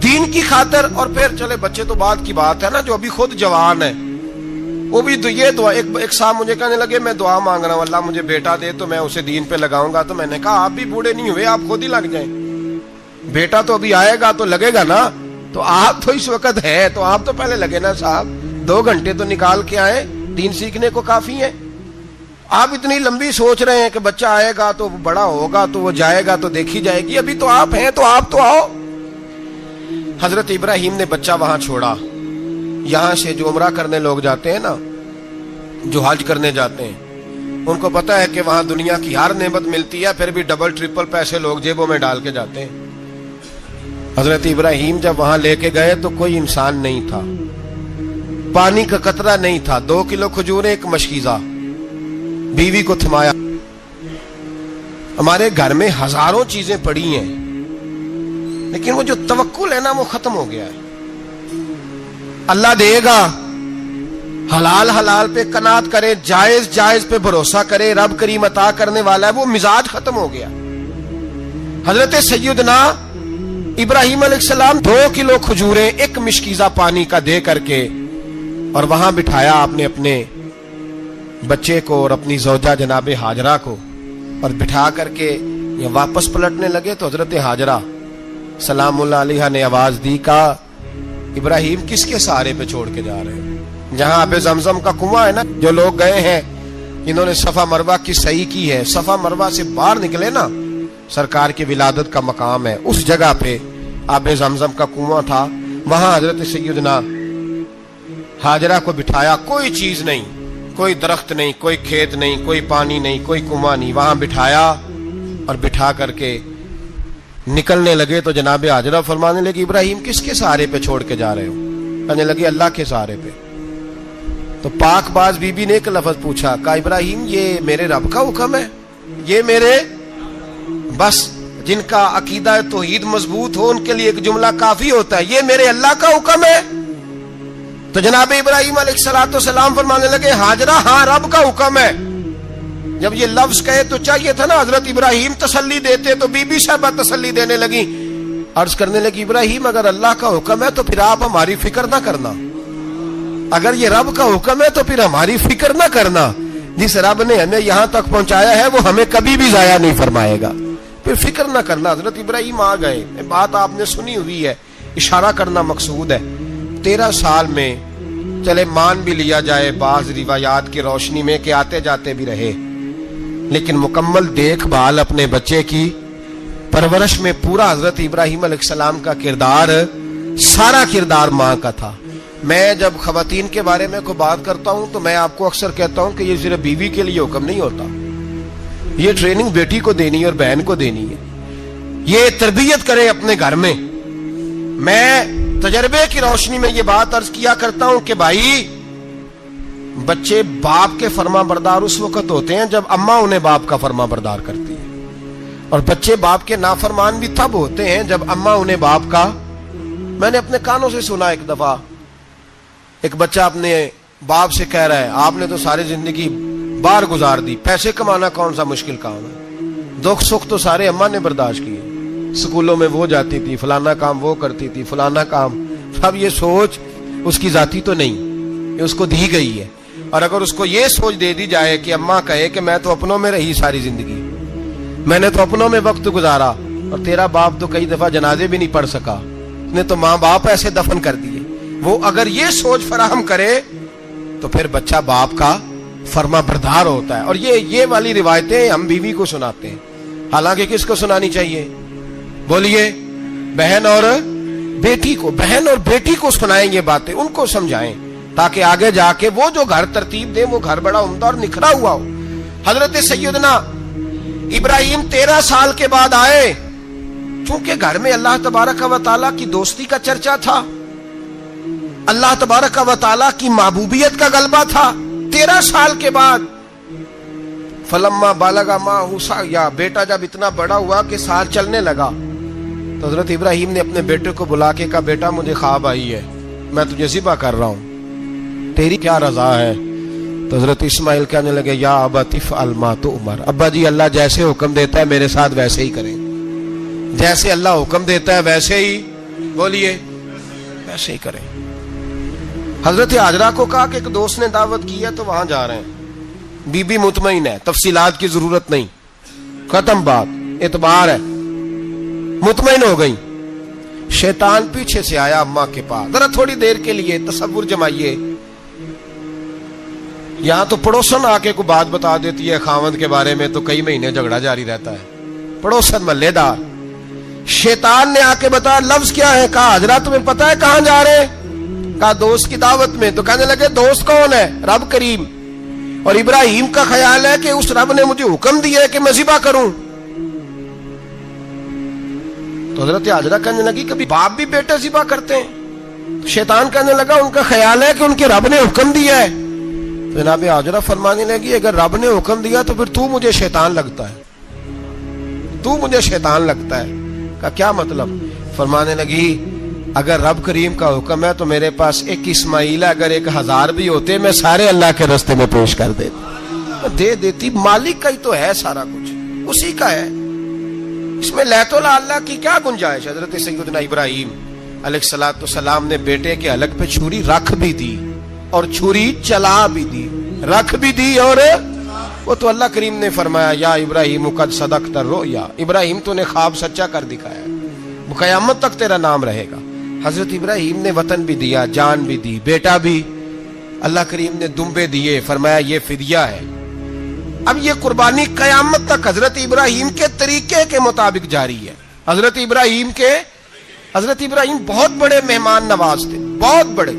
دین کی خاطر۔ اور پھر چلے بچے تو بعد کی بات ہے نا، جو ابھی خود جوان ہے وہ بھی یہ دعا، ایک صاحب مجھے کہنے لگے میں دعا مانگ رہا ہوں اللہ مجھے بیٹا دے تو میں اسے دین پہ لگاؤں گا، تو میں نے کہا آپ بھی بوڑھے نہیں ہوئے، آپ خود ہی لگ جائیں، بیٹا تو ابھی آئے گا تو لگے گا نا، تو آپ تو اس وقت ہے تو آپ تو پہلے لگے نا صاحب، 2 گھنٹے تو نکال کے آئے، دین سیکھنے کو کافی ہے۔ آپ اتنی لمبی سوچ رہے ہیں کہ بچہ آئے گا تو بڑا ہوگا تو وہ جائے گا تو دیکھی جائے گی، ابھی تو آپ ہیں تو آپ تو آؤ۔ حضرت ابراہیم نے بچہ وہاں چھوڑا۔ یہاں سے جو عمرہ کرنے لوگ جاتے ہیں نا، جو حج کرنے جاتے ہیں، ان کو پتا ہے کہ وہاں دنیا کی ہر نعمت ملتی ہے، پھر بھی ڈبل ٹرپل پیسے لوگ جیبوں میں ڈال کے جاتے ہیں۔ حضرت ابراہیم جب وہاں لے کے گئے تو کوئی انسان نہیں تھا، پانی کا قطرہ نہیں تھا، 2 کلو کھجوریں، ایک مشکیزہ، بیوی کو تھمایا۔ ہمارے گھر میں ہزاروں چیزیں پڑی ہیں، لیکن وہ جو توکل ہے نا وہ ختم ہو گیا ہے۔ اللہ دے گا، حلال حلال پہ قناعت کرے، جائز جائز پہ بھروسہ کرے، رب کریم عطا کرنے والا ہے، وہ مزاج ختم ہو گیا۔ حضرت سیدنا ابراہیم علیہ السلام 2 کلو کھجوریں، ایک مشکیزہ پانی کا دے کر کے، اور وہاں بٹھایا آپ نے اپنے بچے کو اور اپنی زوجہ جناب ہاجرہ کو، اور بٹھا کر کے یہ واپس پلٹنے لگے تو حضرت ہاجرہ سلام اللہ علیہ نے آواز دی، کہا ابراہیم کس کے سہارے پہ چھوڑ کے جا رہے ہیں؟ جہاں آب زمزم کا کنواں ہے نا، جو لوگ گئے ہیں انہوں نے صفا مروہ کی صحیح کی ہے، صفا مروہ سے باہر نکلے نا، سرکار کی ولادت کا مقام ہے، اس جگہ پہ آب زمزم کا کنواں تھا، وہاں حضرت سیدنا ہاجرہ کو بٹھایا، کوئی چیز نہیں، کوئی درخت نہیں، کوئی کھیت نہیں، کوئی پانی نہیں، کوئی کنواں نہیں، وہاں بٹھایا اور بٹھا کر کے نکلنے لگے تو جناب ہاجرہ فرمانے لگی ابراہیم کس کے سہارے پہ چھوڑ کے جا رہے ہو؟ کہنے لگی اللہ کے سہارے پہ۔ تو پاک باز بی بی نے ایک لفظ پوچھا، کہا ابراہیم یہ میرے رب کا حکم ہے، یہ میرے، بس جن کا عقیدہ توحید مضبوط ہو ان کے لیے ایک جملہ کافی ہوتا ہے، یہ میرے اللہ کا حکم ہے۔ تو جناب ابراہیم علیہ السلام فرمانے لگے ہاجرہ ہاں رب کا حکم ہے۔ جب یہ لفظ کہے تو چاہیے تھا نا حضرت ابراہیم تسلی دیتے، تو بی بی صاحبہ تسلی دینے لگی، عرض کرنے لگی ابراہیم اگر اللہ کا حکم ہے تو پھر آپ ہماری فکر نہ کرنا، اگر یہ رب کا حکم ہے تو پھر ہماری فکر نہ کرنا، جس رب نے ہمیں یہاں تک پہنچایا ہے وہ ہمیں کبھی بھی ضائع نہیں فرمائے گا، پھر فکر نہ کرنا۔ حضرت ابراہیم آ گئے، بات آپ نے سنی ہوئی ہے، اشارہ کرنا مقصود ہے۔ 13 سال میں چلے مان بھی لیا جائے بعض روایات کی روشنی میں کہ آتے جاتے بھی رہے، لیکن مکمل دیکھ بھال اپنے بچے کی پرورش میں پورا حضرت ابراہیم علیہ السلام کا کردار، سارا کردار ماں کا تھا۔ میں جب خواتین کے بارے میں کوئی بات کرتا ہوں تو میں آپ کو اکثر کہتا ہوں کہ یہ صرف بیوی کے لیے حکم نہیں ہوتا، یہ ٹریننگ بیٹی کو دینی ہے اور بہن کو دینی ہے، یہ تربیت کرے اپنے گھر میں۔ میں تجربے کی روشنی میں یہ بات عرض کیا کرتا ہوں کہ بھائی بچے باپ کے فرما بردار اس وقت ہوتے ہیں جب اماں انہیں باپ کا فرما بردار کرتی ہے، اور بچے باپ کے نافرمان بھی تب ہوتے ہیں جب اماں انہیں باپ کا۔ میں نے اپنے کانوں سے سنا ایک دفعہ ایک بچہ اپنے باپ سے کہہ رہا ہے آپ نے تو ساری زندگی باہر گزار دی، پیسے کمانا کون سا مشکل کام ہے، دکھ سکھ تو سارے اماں نے برداشت کیے، سکولوں میں وہ جاتی تھی، فلانا کام وہ کرتی تھی، فلانا کام۔ اب یہ سوچ اس کی ذاتی تو نہیں، یہ اس کو دی گئی ہے، اور اگر اس کو یہ سوچ دے دی جائے کہ اماں کہے کہ میں تو اپنوں میں رہی ساری زندگی، میں نے تو اپنوں میں وقت گزارا، اور تیرا باپ تو کئی دفعہ جنازے بھی نہیں پڑھ سکا، اس نے تو ماں باپ ایسے دفن کر دیے، وہ اگر یہ سوچ فراہم کرے تو پھر بچہ باپ کا فرما بردار ہوتا ہے۔ اور یہ والی روایتیں ہم بیوی کو سناتے ہیں، حالانکہ کس کو سنانی چاہیے؟ بولیے، بہن اور بیٹی کو۔ بہن اور بیٹی کو سنائیں یہ باتیں، ان کو سمجھائیں، تاکہ آگے جا کے وہ جو گھر ترتیب دیں وہ گھر بڑا عمدہ اور نکھرا ہوا ہو۔ حضرت سیدنا ابراہیم 13 سال کے بعد آئے، چونکہ گھر میں اللہ تبارک و تعالیٰ کی دوستی کا چرچا تھا، اللہ تبارک و تعالیٰ کی محبوبیت کا غلبہ تھا۔ 13 سال کے بعد فلما بالغ معہ سعیا، بیٹا جب اتنا بڑا ہوا کہ سال چلنے لگا تو حضرت ابراہیم نے اپنے بیٹے کو بلا کے کہا بیٹا مجھے خواب آئی ہے، میں تجھے ذبح کر رہا ہوں، تیری کیا رضا ہے؟ تو حضرت اسماعیل کہنے لگے یا ابت افعل ما تؤمر، ابا جی اللہ جیسے حکم دیتا ہے میرے ساتھ ویسے ہی کریں، جیسے اللہ حکم دیتا ہے ویسے ہی، بولیے، ویسے ہی کریں۔ حضرت حاجرہ کو کہا کہ ایک دوست نے دعوت کی ہے تو وہاں جا رہے ہیں، بی بی مطمئن ہے، تفصیلات کی ضرورت نہیں، ختم بات، اعتبار ہے، مطمئن ہو گئی۔ شیطان پیچھے سے آیا اماں کے پاس، ذرا تھوڑی دیر کے لیے تصور جمائیے، یہاں تو پڑوسن آ کے کوئی بات بتا دیتی ہے خاوند کے بارے میں تو کئی مہینے جھگڑا جاری رہتا ہے، پڑوسن محلے دار۔ شیطان نے آ کے بتایا لفظ کیا ہے؟ کہا حاجرہ تمہیں پتا ہے کہاں جا رہے؟ کہا دوست کی دعوت میں۔ تو کہنے لگے دوست کون ہے؟ رب کریم، اور ابراہیم کا خیال ہے کہ اس رب نے مجھے حکم دیا ہے کہ میں ذبح کروں۔ تو حضرت حاجرہ کہنے لگی کبھی باپ بھی بیٹے ذبح کرتے ہیں؟ شیطان کہنے لگا ان کا خیال ہے کہ ان کے رب نے حکم دیا ہے۔ تو جناب حاجرہ فرمانے لگی اگر رب نے حکم دیا تو پھر تو مجھے شیطان لگتا ہے، تو مجھے شیطان لگتا ہے۔ کا کیا مطلب؟ فرمانے لگی اگر رب کریم کا حکم ہے تو میرے پاس ایک اسماعیل ہے، اگر 1000 بھی ہوتے میں سارے اللہ کے راستے میں پیش کر دے دیتی، مالک کا ہی تو ہے سارا کچھ، اسی کا ہے، اس میں لیت اللہ کی کیا گنجائش؟ حضرت سیدنا ابراہیم علیہ الصلوۃ والسلام نے بیٹے کے حلق پہ چھری رکھ بھی دی اور چھری چلا بھی دی، رکھ بھی دی، اور وہ تو اللہ کریم نے فرمایا یا ابراہیم قد صدقت الرؤیا، ابراہیم تو نے خواب سچا کر دکھایا، وہ قیامت تک تیرا نام رہے گا۔ حضرت ابراہیم نے وطن بھی دیا، جان بھی دی، بیٹا بھی، اللہ کریم نے دمبے دیے، فرمایا یہ فدیہ ہے۔ اب یہ قربانی قیامت تک حضرت ابراہیم کے طریقے کے مطابق جاری ہے۔ حضرت ابراہیم بہت بڑے مہمان نواز تھے، بہت بڑے۔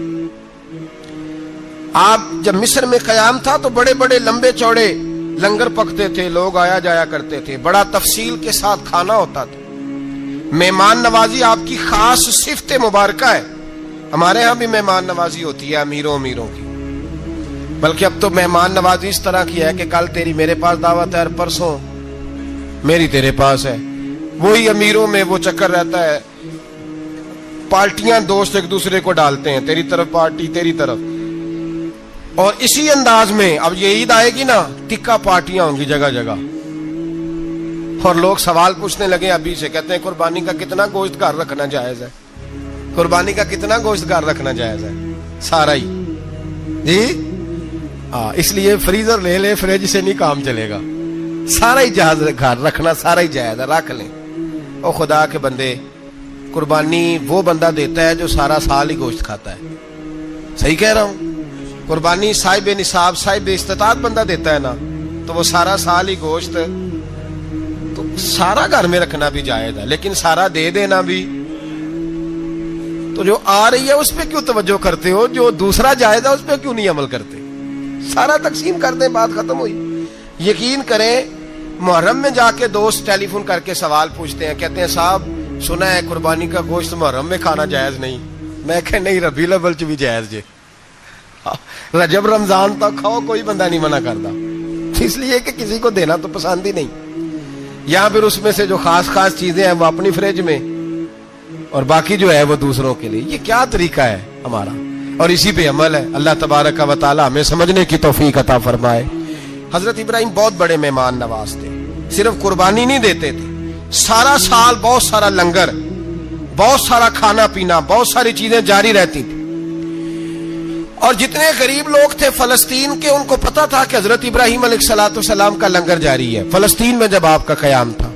آپ جب مصر میں قیام تھا تو بڑے بڑے لمبے چوڑے لنگر پکتے تھے، لوگ آیا جایا کرتے تھے، بڑا تفصیل کے ساتھ کھانا ہوتا تھا۔ مہمان نوازی آپ کی خاص صفت مبارکہ ہے۔ ہمارے ہاں بھی مہمان نوازی ہوتی ہے امیروں کی، بلکہ اب تو مہمان نوازی اس طرح کی ہے کہ کل تیری میرے پاس دعوت ہے اور پرسوں میری تیرے پاس ہے۔ وہی امیروں میں وہ چکر رہتا ہے، پارٹیاں دوست ایک دوسرے کو ڈالتے ہیں، تیری طرف پارٹی تیری طرف، اور اسی انداز میں اب یہ عید آئے گی نا، ٹکا پارٹیاں ہوں گی جگہ جگہ، اور لوگ سوال پوچھنے لگے ابھی سے، کہتے ہیں قربانی کا کتنا گوشت گھر رکھنا جائز ہے؟ قربانی کا کتنا گوشت گھر رکھنا جائز ہے؟ سارا ہی جی، اس لیے فریزر لے لے، فریج سے نہیں کام چلے گا، سارا ہی جہاز گھر رکھنا سارا ہی جائز ہے، رکھ لیں۔ او خدا کے بندے، قربانی وہ بندہ دیتا ہے جو سارا سال ہی گوشت کھاتا ہے، صحیح کہہ رہا ہوں؟ قربانی صاحب نصاب صاحب استطاعت بندہ دیتا ہے نا، تو وہ سارا سال ہی گوشت، تو سارا گھر میں رکھنا بھی جائز ہے، لیکن سارا دے دینا بھی تو جو آ رہی ہے اس پہ کیوں توجہ کرتے ہو؟ جو دوسرا جائز ہے اس پہ کیوں نہیں عمل کرتے؟ سارا تقسیم کر دیں، بات ختم ہوئی۔ یقین کریں، محرم میں جا کے دوست ٹیلی فون کر کے سوال پوچھتے ہیں، کہتے ہیں صاحب سنا ہے قربانی کا گوشت محرم میں کھانا جائز نہیں۔ میں کہ نہیں، ربیع الاول چ بھی جائز جے، رجب رمضان تک کھاؤ، کوئی بندہ نہیں منع کرتا، اس لیے کہ کسی کو دینا تو پسند ہی نہیں، یا پھر اس میں سے جو خاص خاص چیزیں ہیں وہ اپنی فریج میں اور باقی جو ہے وہ دوسروں کے لیے۔ یہ کیا طریقہ ہے ہمارا؟ اور اسی پہ عمل ہے۔ اللہ تبارک و تعالی ہمیں سمجھنے کی توفیق عطا فرمائے۔ حضرت ابراہیم بہت بڑے مہمان نواز تھے، صرف قربانی نہیں دیتے تھے، سارا سال بہت سارا لنگر، بہت سارا کھانا پینا، بہت ساری چیزیں جاری رہتی تھی۔ اور جتنے غریب لوگ تھے فلسطین کے، ان کو پتا تھا کہ حضرت ابراہیم علیہ السلام کا لنگر جاری ہے۔ فلسطین میں جب آپ کا قیام تھا،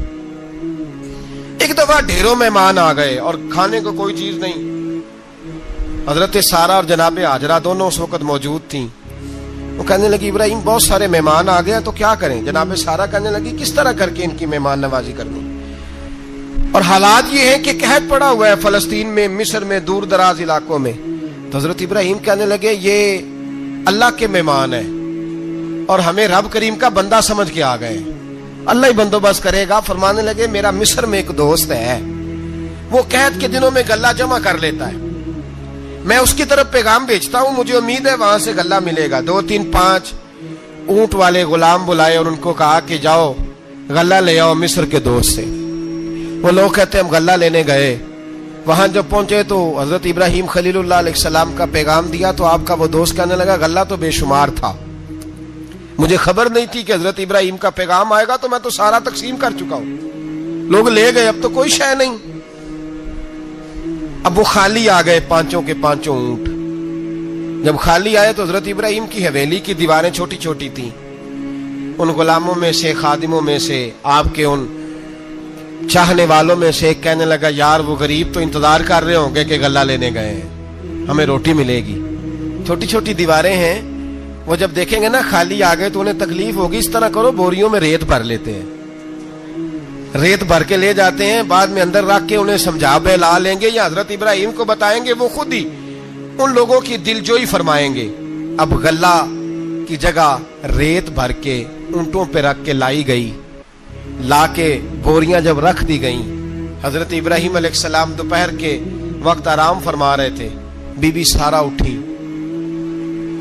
ایک دفعہ ڈھیروں مہمان آ گئے اور کھانے کو کوئی چیز نہیں۔ حضرت سارہ اور جناب ہاجرہ دونوں اس وقت موجود تھیں۔ وہ کہنے لگی ابراہیم بہت سارے مہمان آ گئے تو کیا کریں؟ جناب سارہ کہنے لگی کس طرح کر کے ان کی مہمان نوازی کرنی؟ اور حالات یہ ہے کہ قحط پڑا ہوا ہے فلسطین میں، مصر میں، دور دراز علاقوں میں۔ تو حضرت ابراہیم کہنے لگے یہ اللہ کے مہمان ہیں اور ہمیں رب کریم کا بندہ سمجھ کے آ گئے، اللہ ہی بندوبست کرے گا۔ فرمانے لگے میرا مصر میں ایک دوست ہے، وہ قحط کے دنوں میں غلہ جمع کر لیتا ہے، میں اس کی طرف پیغام بھیجتا ہوں، مجھے امید ہے وہاں سے غلہ ملے گا۔ 2 3 5 اونٹ والے غلام بلائے اور ان کو کہا کہ جاؤ غلہ لے آؤ مصر کے دوست سے۔ وہ لوگ کہتے ہیں ہم غلہ لینے گئے، وہاں جب پہنچے تو حضرت ابراہیم خلیل اللہ علیہ السلام کا پیغام دیا تو آپ کا وہ دوست کہنے لگا غلہ تو بے شمار تھا، مجھے خبر نہیں تھی کہ حضرت ابراہیم کا پیغام آئے گا، تو میں تو سارا تقسیم کر چکا ہوں، لوگ لے گئے، اب تو کوئی شے نہیں۔ اب وہ خالی آ گئے 5 کے 5 اونٹ۔ جب خالی آئے تو حضرت ابراہیم کی حویلی کی دیواریں چھوٹی چھوٹی تھیں، ان غلاموں میں سے، خادموں میں سے، آپ کے ان چاہنے والوں میں سے ایک کہنے لگا یار وہ غریب تو انتظار کر رہے ہوں گے کہ غلہ لینے گئے ہیں، ہمیں روٹی ملے گی۔ چھوٹی چھوٹی دیواریں ہیں، وہ جب دیکھیں گے نا خالی آ گئے تو انہیں تکلیف ہوگی، اس طرح کرو بوریوں میں ریت بھر لیتے ہیں، ریت بھر کے لے جاتے ہیں، بعد میں اندر رکھ کے انہیں سمجھا بہلا لیں گے یا حضرت ابراہیم کو بتائیں گے، وہ خود ہی ان لوگوں کی دلجوئی فرمائیں گے۔ اب غلہ کی جگہ ریت بھر کے اونٹوں پہ رکھ کے لائی گئی، لا کے بوریاں جب رکھ دی گئیں، حضرت ابراہیم علیہ السلام دوپہر کے وقت آرام فرما رہے تھے، بی بی سارہ اٹھی،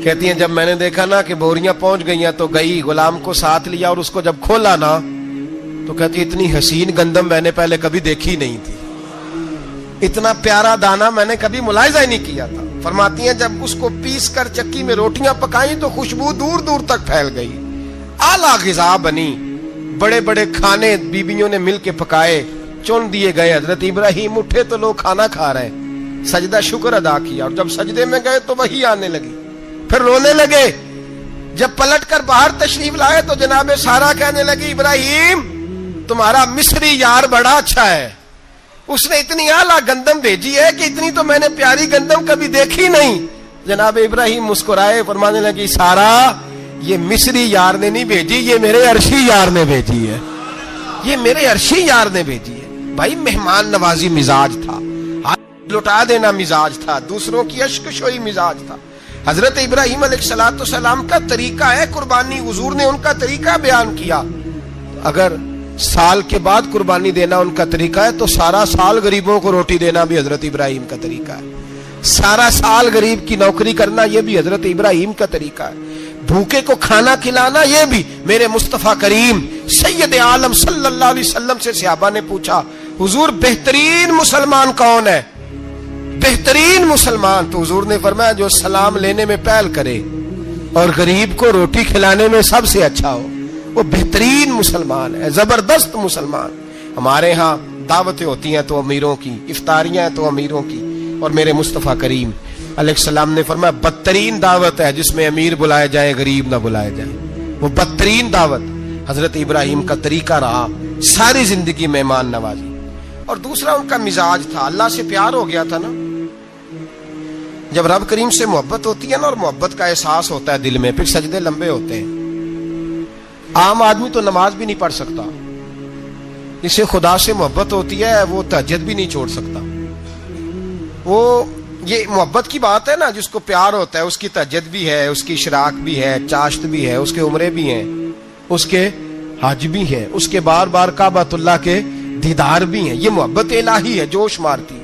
کہتی ہیں جب میں نے دیکھا نا کہ بوریاں پہنچ گئی ہیں تو گئی، غلام کو ساتھ لیا اور اس کو جب کھولا نا تو کہتی اتنی حسین گندم میں نے پہلے کبھی دیکھی نہیں تھی، اتنا پیارا دانا میں نے کبھی ملاحظہ ہی نہیں کیا تھا۔ فرماتی ہیں جب اس کو پیس کر چکی میں روٹیاں پکائیں تو خوشبو دور دور تک پھیل گئی، اعلیٰ غذا بنی، بڑے بڑے کھانے بیبیوں نے مل کے پکائے، چن دیے گئے۔ حضرت ابراہیم اٹھے تو لوگ کھانا کھا رہے ہیں، سجدہ شکر ادا کیا، اور جب سجدے میں گئے تو وہی آنے لگی، پھر رونے لگے۔ جب پلٹ کر باہر تشریف لائے تو جناب سارہ کہنے لگی ابراہیم تمہارا مصری یار بڑا اچھا ہے، اس نے اتنی اعلیٰ گندم بھیجی ہے کہ اتنی تو میں نے پیاری گندم کبھی دیکھی نہیں۔ جناب ابراہیم مسکرائے، فرمانے لگی سارہ یہ مصری یار نے نہیں بھیجی، یہ میرے عرشی یار نے بھیجی ہے، یہ میرے عرشی یار نے بھیجی ہے۔ بھائی مہمان نوازی مزاج تھا، ہاتھ لٹا دینا مزاج تھا، دوسروں کی اشکشوئی مزاج تھا۔ حضرت ابراہیم علیہ السلام کا طریقہ ہے قربانی، حضور نے ان کا طریقہ بیان کیا۔ اگر سال کے بعد قربانی دینا ان کا طریقہ ہے تو سارا سال غریبوں کو روٹی دینا بھی حضرت ابراہیم کا طریقہ ہے، سارا سال غریب کی نوکری کرنا یہ بھی حضرت ابراہیم کا طریقہ ہے، بھوکے کو کھانا کھلانا یہ بھی۔ میرے مصطفیٰ کریم سید عالم صلی اللہ علیہ وسلم سے صحابہ نے پوچھا حضور بہترین مسلمان کون ہے؟ بہترین مسلمان؟ تو حضور نے فرمایا جو سلام لینے میں پہل کرے اور غریب کو روٹی کھلانے میں سب سے اچھا ہو، وہ بہترین مسلمان ہے، زبردست مسلمان۔ ہمارے ہاں دعوتیں ہوتی ہیں تو امیروں کی، افطاریاں ہیں تو امیروں کی، اور میرے مصطفیٰ کریم علیہ السلام نے فرمایا بدترین دعوت ہے جس میں امیر بلائے جائیں غریب نہ بلائے جائیں، وہ بدترین دعوت حضرت ابراہیم کا طریقہ رہا، ساری زندگی مہمان نوازی۔ اور دوسرا ان کا مزاج تھا، اللہ سے پیار ہو گیا تھا نا، جب رب کریم سے محبت ہوتی ہے نا اور محبت کا احساس ہوتا ہے دل میں، پھر سجدے لمبے ہوتے ہیں۔ عام آدمی تو نماز بھی نہیں پڑھ سکتا، جس سے خدا سے محبت ہوتی ہے وہ تہجد بھی نہیں چھوڑ سکتا، وہ یہ محبت کی بات ہے نا، جس کو پیار ہوتا ہے اس کی تہجد بھی ہے، اس کی اشراق بھی ہے، چاشت بھی ہے، اس کے عمرے بھی ہیں، اس کے حج بھی ہیں، اس کے بار بار کعبۃ اللہ کے دیدار بھی ہیں. یہ محبت الہی ہے، جوش مارتی.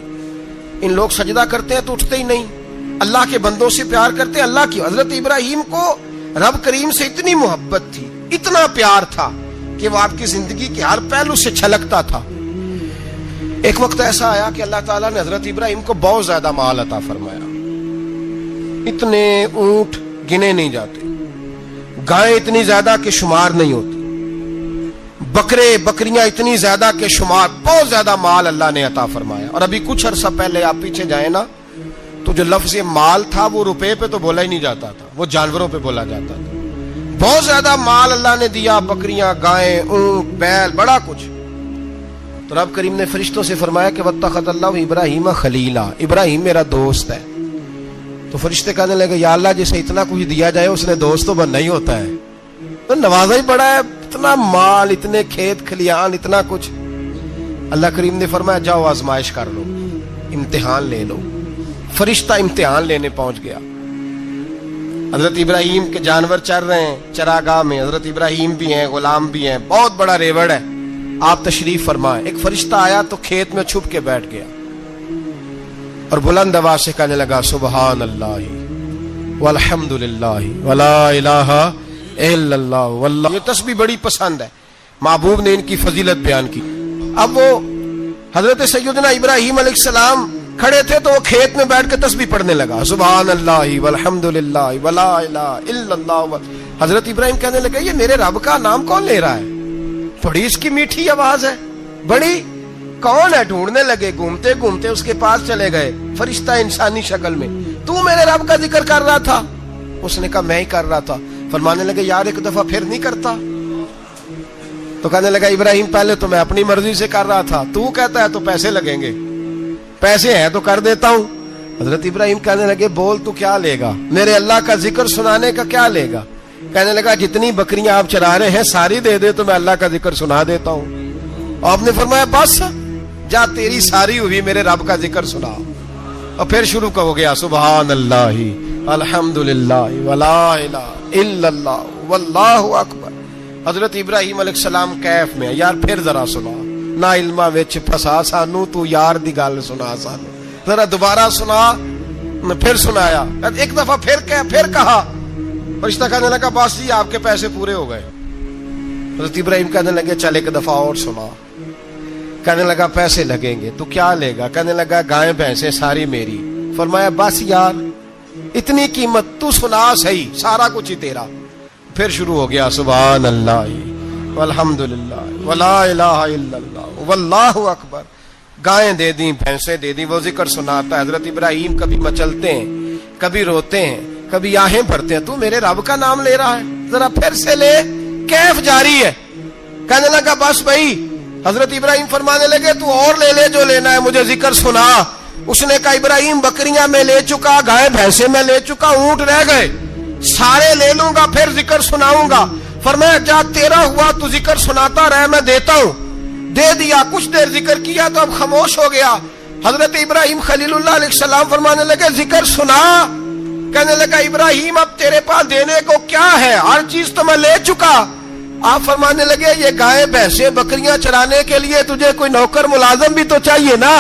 ان لوگ سجدہ کرتے ہیں تو اٹھتے ہی نہیں. اللہ کے بندوں سے پیار کرتے ہیں. اللہ کی حضرت ابراہیم کو رب کریم سے اتنی محبت تھی، اتنا پیار تھا کہ وہ آپ کی زندگی کے ہر پہلو سے چھلکتا تھا. ایک وقت ایسا آیا کہ اللہ تعالیٰ نے حضرت ابراہیم کو بہت زیادہ مال عطا فرمایا. اتنے اونٹ گنے نہیں جاتے، گائیں اتنی زیادہ کہ شمار نہیں ہوتی، بکرے بکریاں اتنی زیادہ کہ شمار، بہت زیادہ مال اللہ نے عطا فرمایا. اور ابھی کچھ عرصہ پہلے آپ پیچھے جائیں نا تو جو لفظ مال تھا وہ روپے پہ تو بولا ہی نہیں جاتا تھا، وہ جانوروں پہ بولا جاتا تھا. بہت زیادہ مال اللہ نے دیا، بکریاں، گائیں، اونٹ، بیل، بڑا کچھ. تو رب کریم نے فرشتوں سے فرمایا کہ واتخذ اللہ ابراہیم خلیلا، ابراہیم میرا دوست ہے. تو فرشتے کہنے لگے یا اللہ جسے اتنا کچھ دیا جائے اس نے دوست تو بننا ہی ہوتا ہے، تو نوازا ہی بڑا ہے، اتنا مال، اتنے کھیت کھلیان، اتنا کچھ. اللہ کریم نے فرمایا جاؤ آزمائش کر لو، امتحان لے لو. فرشتہ امتحان لینے پہنچ گیا. حضرت ابراہیم کے جانور چر رہے ہیں چراگاہ میں، حضرت ابراہیم بھی ہیں، غلام بھی ہیں، بہت بڑا ریوڑ ہے. آپ تشریف فرمائیں. ایک فرشتہ آیا تو کھیت میں چھپ کے بیٹھ گیا اور بلند آواز سے کہنے لگا سبحان اللہ والحمد للہ ولا الہ الا اللہ واللہ. یہ تسبیح بڑی پسند ہے، محبوب نے ان کی فضیلت بیان کی. اب وہ حضرت سیدنا ابراہیم علیہ السلام کھڑے تھے تو وہ کھیت میں بیٹھ کے تسبیح پڑھنے لگا سبحان اللہ والحمد للہ ولا الہ الا اللہ. حضرت ابراہیم کہنے لگے یہ میرے رب کا نام کون لے رہا ہے؟ بڑی اس کی میٹھی آواز ہے، بڑی، کون ہے؟ ڈھونڈنے لگے، گھومتے گھومتے اس کے پاس چلے گئے. فرشتہ انسانی شکل میں، تو میرے رب کا ذکر کر رہا تھا؟ اس نے کہا میں ہی کر رہا تھا. فرمانے لگے یار ایک دفعہ پھر نہیں کرتا؟ تو کہنے لگا ابراہیم پہلے تو میں اپنی مرضی سے کر رہا تھا، تو کہتا ہے تو پیسے لگیں گے، پیسے ہیں تو کر دیتا ہوں. حضرت ابراہیم کہنے لگے بول تو کیا لے گا؟ میرے اللہ کا ذکر سنانے کا کیا لے گا؟ کہنے لگا جتنی بکریاں آپ چرا رہے ہیں ساری دے دے تو میں اللہ کا ذکر سنا دیتا ہوں. آپ نے فرمایا بس جا تیری ساری ہوئی، میرے رب کا ذکر سنا. اور پھر شروع ہو گیا سبحان اللہ الحمد للہ ولا الہ الا اللہ واللہ اکبر. حضرت ابراہیم علیہ السلام کیف میں، یار پھر ذرا سنا، نہ علما وچ پھسا سانو، تو یار دی گل سنا سانو، ذرا دوبارہ سنا. پھر سنایا، ایک دفعہ پھر کہا. فرشتہ کہنے لگا بس جی آپ کے پیسے پورے ہو گئے. حضرت ابراہیم کہنے لگے چل ایک دفعہ اور سنا. کہنے لگا پیسے لگیں گے. تو کیا لے گا؟ کہنے لگا گائیں بھینسیں ساری میری. فرمایا بس یار اتنی قیمت، تو سنا صحیح، سارا کچھ ہی تیرا. پھر شروع ہو گیا سبحان اللہ والحمد للہ ولا الہ الا اللہ واللہ اکبر. گائیں دے دیں، بھینسیں دے دیں، وہ ذکر سناتا ہے. حضرت ابراہیم کبھی مچلتے ہیں، کبھی روتے ہیں، کبھی آہیں بھرتے ہیں. تو میرے رب کا نام لے رہا ہے، ذرا پھر سے لے. کیف جاری ہے. کہنے لگا بس بھائی. حضرت ابراہیم فرمانے لگے تو اور لے لے جو لینا ہے، مجھے ذکر سنا. اس نے کہا ابراہیم بکریاں میں لے چکا، گائے بھینسیں میں لے چکا، اونٹ رہ گئے، سارے لے لوں گا پھر ذکر سناؤں گا. فرمایا جا تیرا ہوا تو ذکر سناتا رہ، میں دیتا ہوں. دے دیا. کچھ دیر ذکر کیا تو اب خاموش ہو گیا. حضرت ابراہیم خلیل اللہ علیہ السلام فرمانے لگے ذکر سنا. کہنے لگا ابراہیم اب تیرے پاس دینے کو کیا ہے؟ ہر چیز تو میں لے چکا. آپ فرمانے لگے یہ گائے بھینسیں بکریاں چرانے کے لیے تجھے کوئی نوکر ملازم بھی تو چاہیے نا.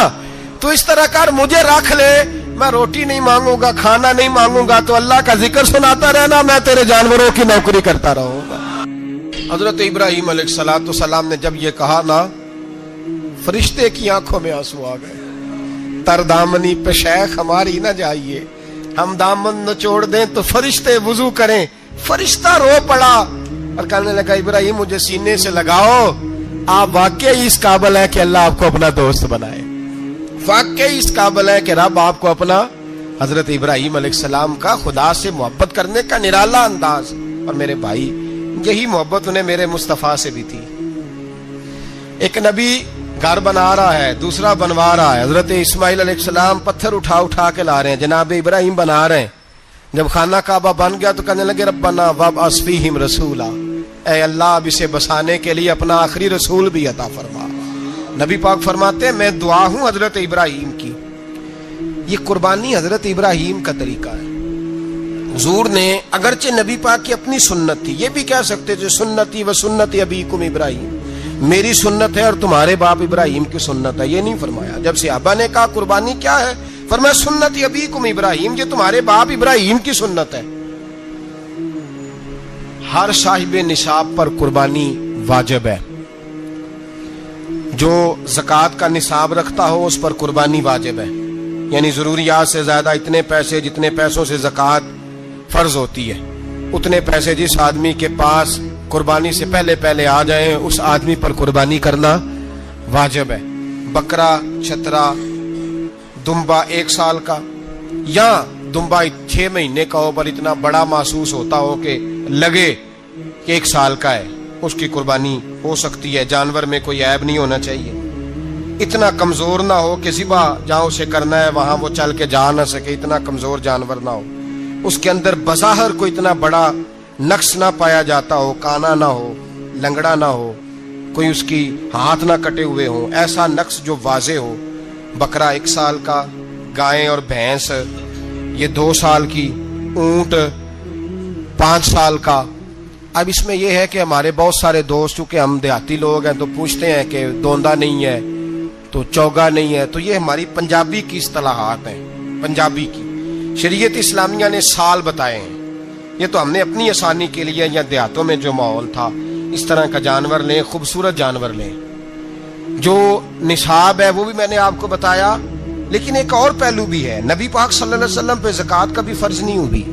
تو اس طرح کر، مجھے رکھ لے، میں روٹی نہیں مانگوں گا، کھانا نہیں مانگوں گا، تو اللہ کا ذکر سناتا رہنا، میں تیرے جانوروں کی نوکری کرتا رہوں گا. حضرت ابراہیم علیہ السلام نے جب یہ کہا نا، فرشتے کی آنکھوں میں آنسو آ گئے. تر دامنی پہ شیخ ہماری نہ جائیے، ہم دامن نچوڑ دیں تو فرشتے وضو کریں. فرشتہ رو پڑا اور کہنے لگا ابراہیم مجھے سینے سے لگاؤ، آپ واقعی اس قابل ہے کہ اللہ آپ کو اپنا دوست بنائے، واقعی اس قابل ہے کہ رب آپ کو اپنا. حضرت ابراہیم علیہ السلام کا خدا سے محبت کرنے کا نرالا انداز. اور میرے بھائی یہی محبت انہیں میرے مصطفیٰ سے بھی تھی. ایک نبی گھر بنا رہا ہے، دوسرا بنوا رہا ہے. حضرت اسماعیل علیہ السلام پتھر اٹھا کے لا رہے ہیں، جناب ابراہیم بنا رہے ہیں. جب خانہ کعبہ بن گیا تو کہنے لگے ربنا وابعث فیہم رسولا، اے اللہ اب اسے بسانے کے لیے اپنا آخری رسول بھی عطا فرما. نبی پاک فرماتے ہیں میں دعا ہوں حضرت ابراہیم کی، یہ قربانی حضرت ابراہیم کا طریقہ ہے. حضور نے اگرچہ نبی پاک کی اپنی سنت تھی، یہ بھی کہہ سکتے تھے سنتی و سنت ابیکم ابراہیم، میری سنت ہے اور تمہارے باپ ابراہیم کی سنت ہے. یہ نہیں فرمایا. جب صحابہ نے کہا قربانی کیا ہے، فرمایا سنت ابیکم ابراہیم، یہ تمہارے باپ ابراہیم کی سنت ہے. ہر صاحب نصاب پر قربانی واجب ہے. جو زکوٰۃ کا نصاب رکھتا ہو اس پر قربانی واجب ہے، یعنی ضروریات سے زیادہ اتنے پیسے جتنے پیسوں سے زکوٰۃ فرض ہوتی ہے، اتنے پیسے جس آدمی کے پاس قربانی سے پہلے آ جائیں اس آدمی پر قربانی کرنا واجب ہے. بکرا، چھترا، دمبا 1 سال کا یا دمبا 6 مہینے کا ہو پر اتنا بڑا محسوس ہوتا ہو کہ لگے کہ 1 سال کا ہے، اس کی قربانی ہو سکتی ہے. جانور میں کوئی عیب نہیں ہونا چاہیے، اتنا کمزور نہ ہو کہ ذبح جہاں اسے کرنا ہے وہاں وہ چل کے جا نہ سکے، اتنا کمزور جانور نہ ہو، اس کے اندر بظاہر کوئی اتنا بڑا نقص نہ پایا جاتا ہو، کانا نہ ہو، لنگڑا نہ ہو، کوئی اس کی ہاتھ نہ کٹے ہوئے ہوں، ایسا نقص جو واضح ہو. بکرا 1 سال کا، گائیں اور بھینس یہ 2 سال کی، اونٹ 5 سال کا. اب اس میں یہ ہے کہ ہمارے بہت سارے دوست چونکہ ہم دیہاتی لوگ ہیں تو پوچھتے ہیں کہ دوندا نہیں ہے تو چوگا نہیں ہے، تو یہ ہماری پنجابی کی اصطلاحات ہیں. پنجابی کی شریعت اسلامیہ نے سال بتائے ہیں، یہ تو ہم نے اپنی آسانی کے لیے یا دیہاتوں میں جو ماحول تھا اس طرح کا جانور لیں، خوبصورت جانور لیں. جو نصاب ہے وہ بھی میں نے آپ کو بتایا، لیکن ایک اور پہلو بھی ہے. نبی پاک صلی اللہ علیہ وسلم پہ زکوٰۃ کبھی فرض نہیں ہوئی،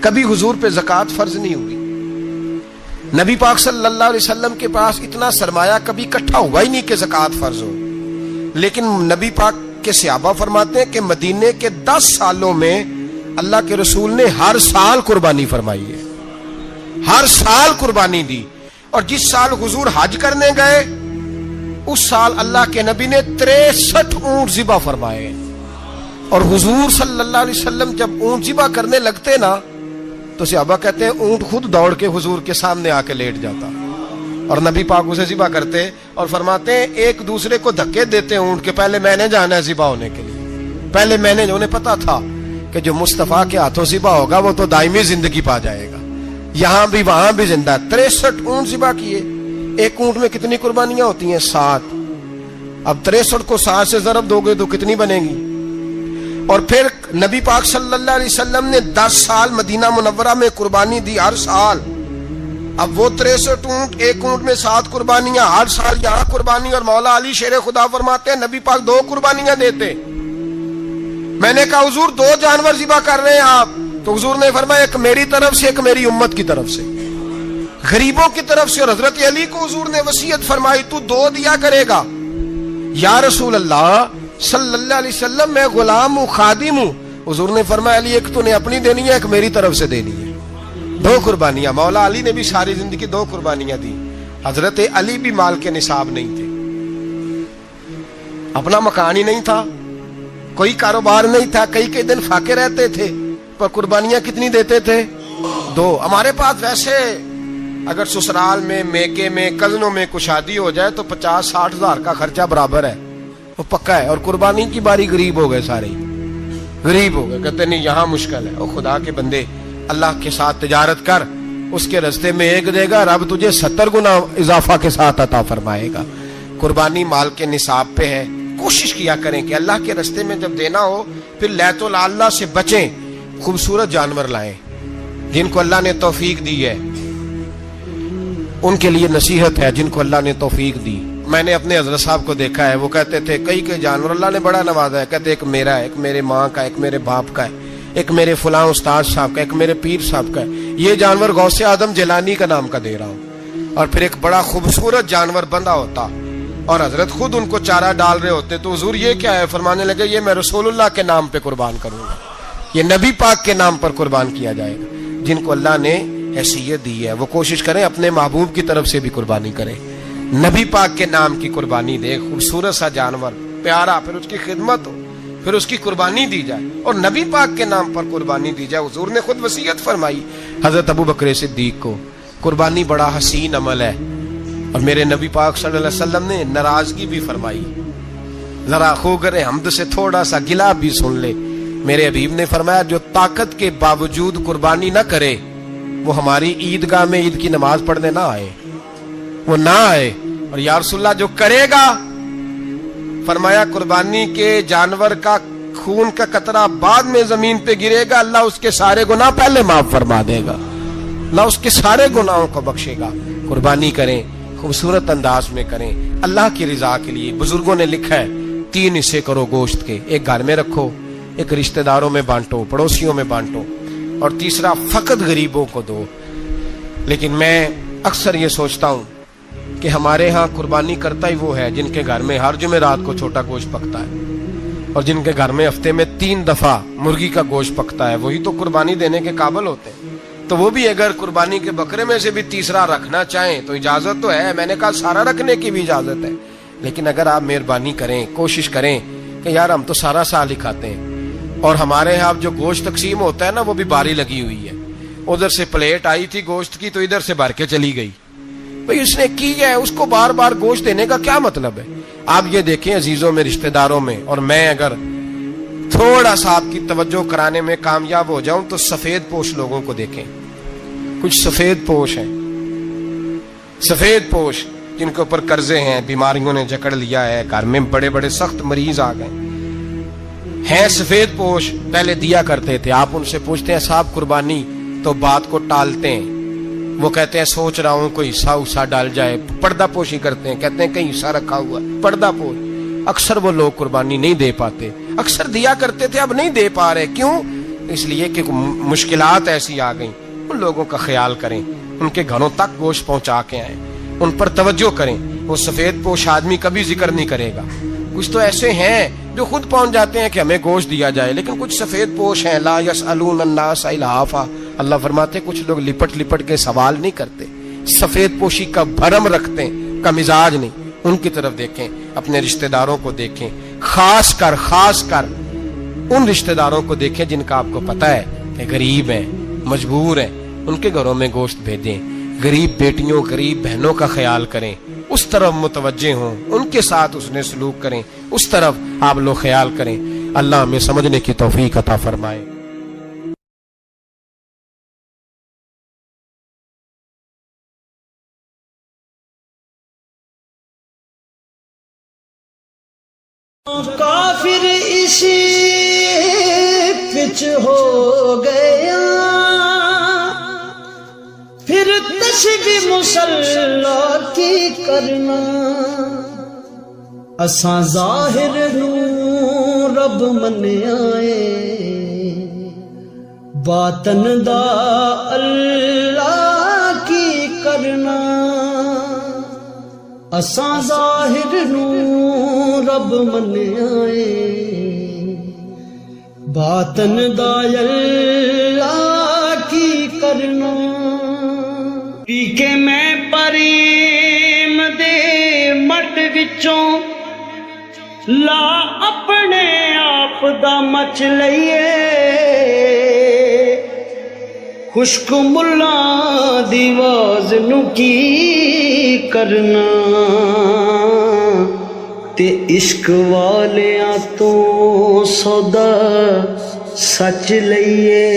کبھی حضور پہ زکوٰۃ فرض نہیں ہوئی. نبی پاک صلی اللہ علیہ وسلم کے پاس اتنا سرمایہ کبھی اکٹھا ہوا ہی نہیں کہ زکوٰۃ فرض ہو. لیکن نبی پاک کے صحابہ فرماتے ہیں کہ مدینے کے 10 سالوں میں اللہ کے رسول نے ہر سال قربانی فرمائی ہے، ہر سال قربانی دی. اور جس سال حضور حج کرنے گئے اس سال اللہ کے نبی نے 63 اونٹ ذبح فرمائے. اور حضور صلی اللہ علیہ وسلم جب اونٹ ذبح کرنے لگتے نا تو صحابہ کہتے ہیں اونٹ خود دوڑ کے حضور کے سامنے آ کے لیٹ جاتا اور نبی پاک اسے ذبح کرتے اور فرماتے ہیں ایک دوسرے کو دھکے دیتے اونٹ کے، پہلے میں نے جانا ہے ذبح ہونے کے لیے، پہلے میں نے. انہیں پتا تھا کہ جو مصطفیٰ کے ہاتھوں ذبح ہوگا وہ تو دائمی زندگی پا جائے گا، یہاں بھی وہاں بھی زندہ. 63 اونٹ ذبح کیے. ایک اونٹ میں کتنی قربانیاں ہوتی ہیں؟ 7. اب 63 کو 7 سے ضرب دو گے تو کتنی بنے گی؟ اور پھر نبی پاک صلی اللہ علیہ وسلم نے 10 سال مدینہ منورہ میں قربانی دی ہر سال. اب وہ 63 اونٹ، ایک اونٹ میں 7 قربانیاں، ہر سال یہاں قربانی. اور مولا علی شیر خدا فرماتے ہیں نبی پاک 2 قربانیاں دیتے. میں نے کہا حضور 2 جانور ذبح کر رہے ہیں آپ، تو حضور نے فرمایا ایک میری طرف سے ایک میری امت کی طرف سے، غریبوں کی طرف سے. اور حضرت علی کو حضور نے وصیت فرمائی تو 2 دیا کرے گا. یا رسول اللہ صلی اللہ علیہ وسلم میں غلام ہوں، خادم ہوں. حضور نے فرمایا علی ایک تو نے اپنی دینی ہے، ایک میری طرف سے دینی ہے. 2 قربانیاں. مولا علی نے بھی ساری زندگی 2 قربانیاں دی. حضرت علی بھی مال کے نصاب نہیں تھے، اپنا مکان ہی نہیں تھا، کوئی کاروبار نہیں تھا، کئی دن فاقے رہتے تھے، پر قربانیاں کتنی دیتے تھے؟ 2. ہمارے پاس ویسے اگر سسرال میں، میکے میں، کزنوں میں کچھ شادی ہو جائے تو 50-60 ہزار کا خرچہ برابر ہے، وہ پکا ہے. اور قربانی کی باری غریب ہو گئے، سارے غریب ہو گئے. کہتے نہیں یہاں مشکل ہے. او خدا کے بندے، اللہ کے ساتھ تجارت کر، اس کے رستے میں 1 دے گا، رب تجھے 70 گنا اضافہ کے ساتھ عطا فرمائے گا. قربانی مال کے نصاب پہ ہے. کوشش کیا کریں کہ اللہ کے رستے میں جب دینا ہو پھر لیت اللہ سے بچیں، خوبصورت جانور لائیں. جن کو اللہ نے توفیق دی ہے ان کے لیے نصیحت ہے، جن کو اللہ نے توفیق دی. میں نے اپنے حضرت صاحب کو دیکھا ہے، وہ کہتے تھے کئی جانور اللہ نے بڑا نوازا ہے. کہتے ایک میرا ہے، ایک میرے ماں کا، ایک میرے باپ کا ہے، ایک میرے فلاں استاد صاحب کا، ایک میرے پیر صاحب کا ہے. یہ جانور غوث اعظم جیلانی کا نام کا دے رہا ہوں. اور پھر ایک بڑا خوبصورت جانور بندہ ہوتا اور حضرت خود ان کو چارہ ڈال رہے ہوتے تو حضور یہ کیا ہے؟ فرمانے لگے یہ میں رسول اللہ کے نام پہ قربان کروں گا، یہ نبی پاک کے نام پر قربان کیا جائے گا. جن کو اللہ نے حیثیت دی ہے وہ کوشش کریں اپنے محبوب کی طرف سے بھی قربانی کریں، نبی پاک کے نام کی قربانی دے. خوبصورت سا جانور پیارا، پھر اس کی خدمت ہو، پھر اس کی قربانی دی جائے اور نبی پاک کے نام پر قربانی دی جائے. حضور نے خود وصیت فرمائی حضرت ابو بکر صدیق کو. قربانی بڑا حسین عمل ہے اور میرے نبی پاک صلی اللہ علیہ وسلم نے ناراضگی بھی فرمائی. ذرا خوگر حمد سے تھوڑا سا گلا بھی سن لے. میرے حبیب نے فرمایا جو طاقت کے باوجود قربانی نہ کرے وہ ہماری عیدگاہ میں عید کی نماز پڑھنے نہ آئے، وہ نہ آئے. اور یا رسول اللہ جو کرے گا، فرمایا قربانی کے جانور کا خون کا قطرہ بعد میں زمین پہ گرے گا، اللہ اس کے سارے گناہ پہلے معاف فرما دے گا، اللہ اس کے سارے گناہوں کو بخشے گا. قربانی کریں، خوبصورت انداز میں کریں، اللہ کی رضا کے لیے. بزرگوں نے لکھا ہے 3 حصے کرو گوشت کے، ایک گھر میں رکھو، ایک رشتہ داروں میں بانٹو، پڑوسیوں میں بانٹو، اور تیسرا فقط غریبوں کو دو. لیکن میں اکثر یہ سوچتا ہوں کہ ہمارے ہاں قربانی کرتا ہی وہ ہے جن کے گھر میں ہر جمعرات کو چھوٹا گوشت پکتا ہے، اور جن کے گھر میں ہفتے میں 3 دفعہ مرغی کا گوشت پکتا ہے، وہی تو قربانی دینے کے قابل ہوتے ہیں. تو وہ بھی اگر قربانی کے بکرے میں سے بھی تیسرا رکھنا چاہیں تو اجازت تو ہے، میں نے کہا سارا رکھنے کی بھی اجازت ہے. لیکن اگر آپ مہربانی کریں، کوشش کریں کہ یار ہم تو سارا سال ہی کھاتے ہیں، اور ہمارے ہاں جو گوشت تقسیم ہوتا ہے نا وہ بھی باری لگی ہوئی ہے. ادھر سے پلیٹ آئی تھی گوشت کی تو ادھر سے بھر کے چلی گئی. بھئی اس نے کی ہے، اس کو بار بار گوشت دینے کا کیا مطلب ہے؟ آپ یہ دیکھیں عزیزوں میں، رشتہ داروں میں، اور میں اگر تھوڑا سا آپ کی توجہ کرانے میں کامیاب ہو جاؤں تو سفید پوش لوگوں کو دیکھیں. کچھ سفید پوش ہیں، سفید پوش جن کے اوپر قرضے ہیں، بیماریوں نے جکڑ لیا ہے، گھر میں بڑے بڑے سخت مریض آ گئے ہیں. سفید پوش پہلے دیا کرتے تھے. آپ ان سے پوچھتے ہیں صاحب قربانی، تو بات کو ٹالتے ہیں. وہ کہتے ہیں سوچ رہا ہوں کوئی حصہ ڈال جائے. پردہ پوشی کرتے ہیں، کہتے ہیں کہیں حصہ رکھا ہوا، پردہ پوش. اکثر وہ لوگ قربانی نہیں دے پاتے. اکثر دیا کرتے تھے، اب نہیں دے پا رہے. کیوں؟ اس لیے کہ مشکلات ایسی آ گئیں. ان لوگوں کا خیال کریں، ان کے گھروں تک گوشت پہنچا کے آئیں، ان پر توجہ کریں. وہ سفید پوش آدمی کبھی ذکر نہیں کرے گا. کچھ تو ایسے ہیں جو خود پہنچ جاتے ہیں کہ ہمیں گوشت دیا جائے، لیکن کچھ سفید پوش ہیں لا یسألون الناس الحافا. اللہ فرماتے کچھ لوگ لپٹ لپٹ کے سوال نہیں کرتے، سفید پوشی کا بھرم رکھتے ہیں، کا مزاج نہیں. ان کی طرف دیکھیں، اپنے رشتہ داروں کو دیکھیں، خاص کر ان رشتہ داروں کو دیکھیں جن کا آپ کو پتہ ہے کہ غریب ہیں، مجبور ہیں. ان کے گھروں میں گوشت بھیجیں. غریب بیٹیوں، غریب بہنوں کا خیال کریں، اس طرف متوجہ ہوں، ان کے ساتھ اس نے سلوک کریں، اس طرف آپ لوگ خیال کریں. اللہ ہمیں سمجھنے کی توفیق عطا فرمائے. کافر اسی پچ ہو گیا، پھر تسبیح مصلا کی کرنا. اساں ظاہر نوں رب منیا اے، باطن دا اللہ کی کرنا. اساں ظاہر نوں رب منیا اے، باطن دا اللہ کی کرنا. پی کے میں پریم دے مٹ وچوں لا اپنے آپ دا مچ لئیے. خشک ملا دی واز نو کی کرنا، تے عشق والیاں تو سودا سچ لئیے.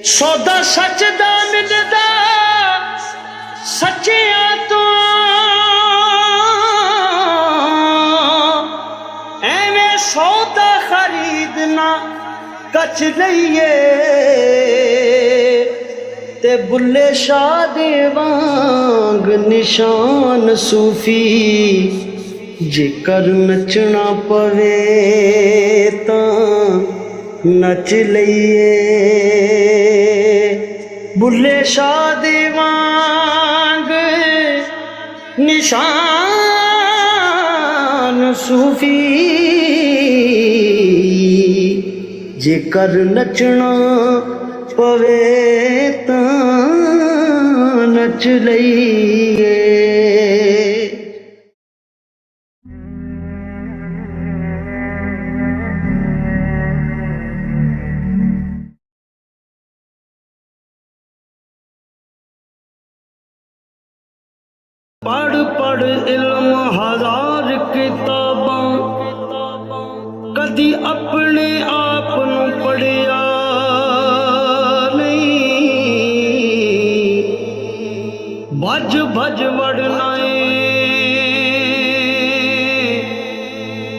سودا سچ دا ملدا سچیاں تو، ایویں سودا خریدنا کچ لئیے. تے بلے شاہ دے وانگ نشان صوفی جے کر نچنا پوے تاں نچ لئیے. بلے شاہ دے وانگ نشان صوفی جے کر نچنا پوے تاں نچ لئیے. پڑھ ਪੜ ਇਲਮ ਹਜ਼ਾਰ ਕਿਤਾਬਾਂ ਕਦੀ ਆਪਣੇ ਆਪ ਨੂੰ ਪੜਿਆ ਨਹੀਂ ਭੱਜ ਭੱਜ ਵੜਨਾ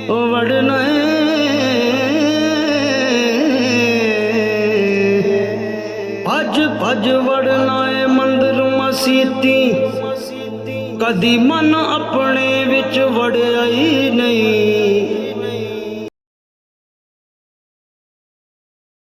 ਵੜਨਾ ਭੱਜ ਭੱਜ ਵੜਨਾ ਏ ਮੰਦਰ ਮਸੀਤੀ ਕਦੀ ਮਨ ਆਪਣੇ ਵਿੱਚ ਵੜਿਆ ਹੀ ਨਹੀਂ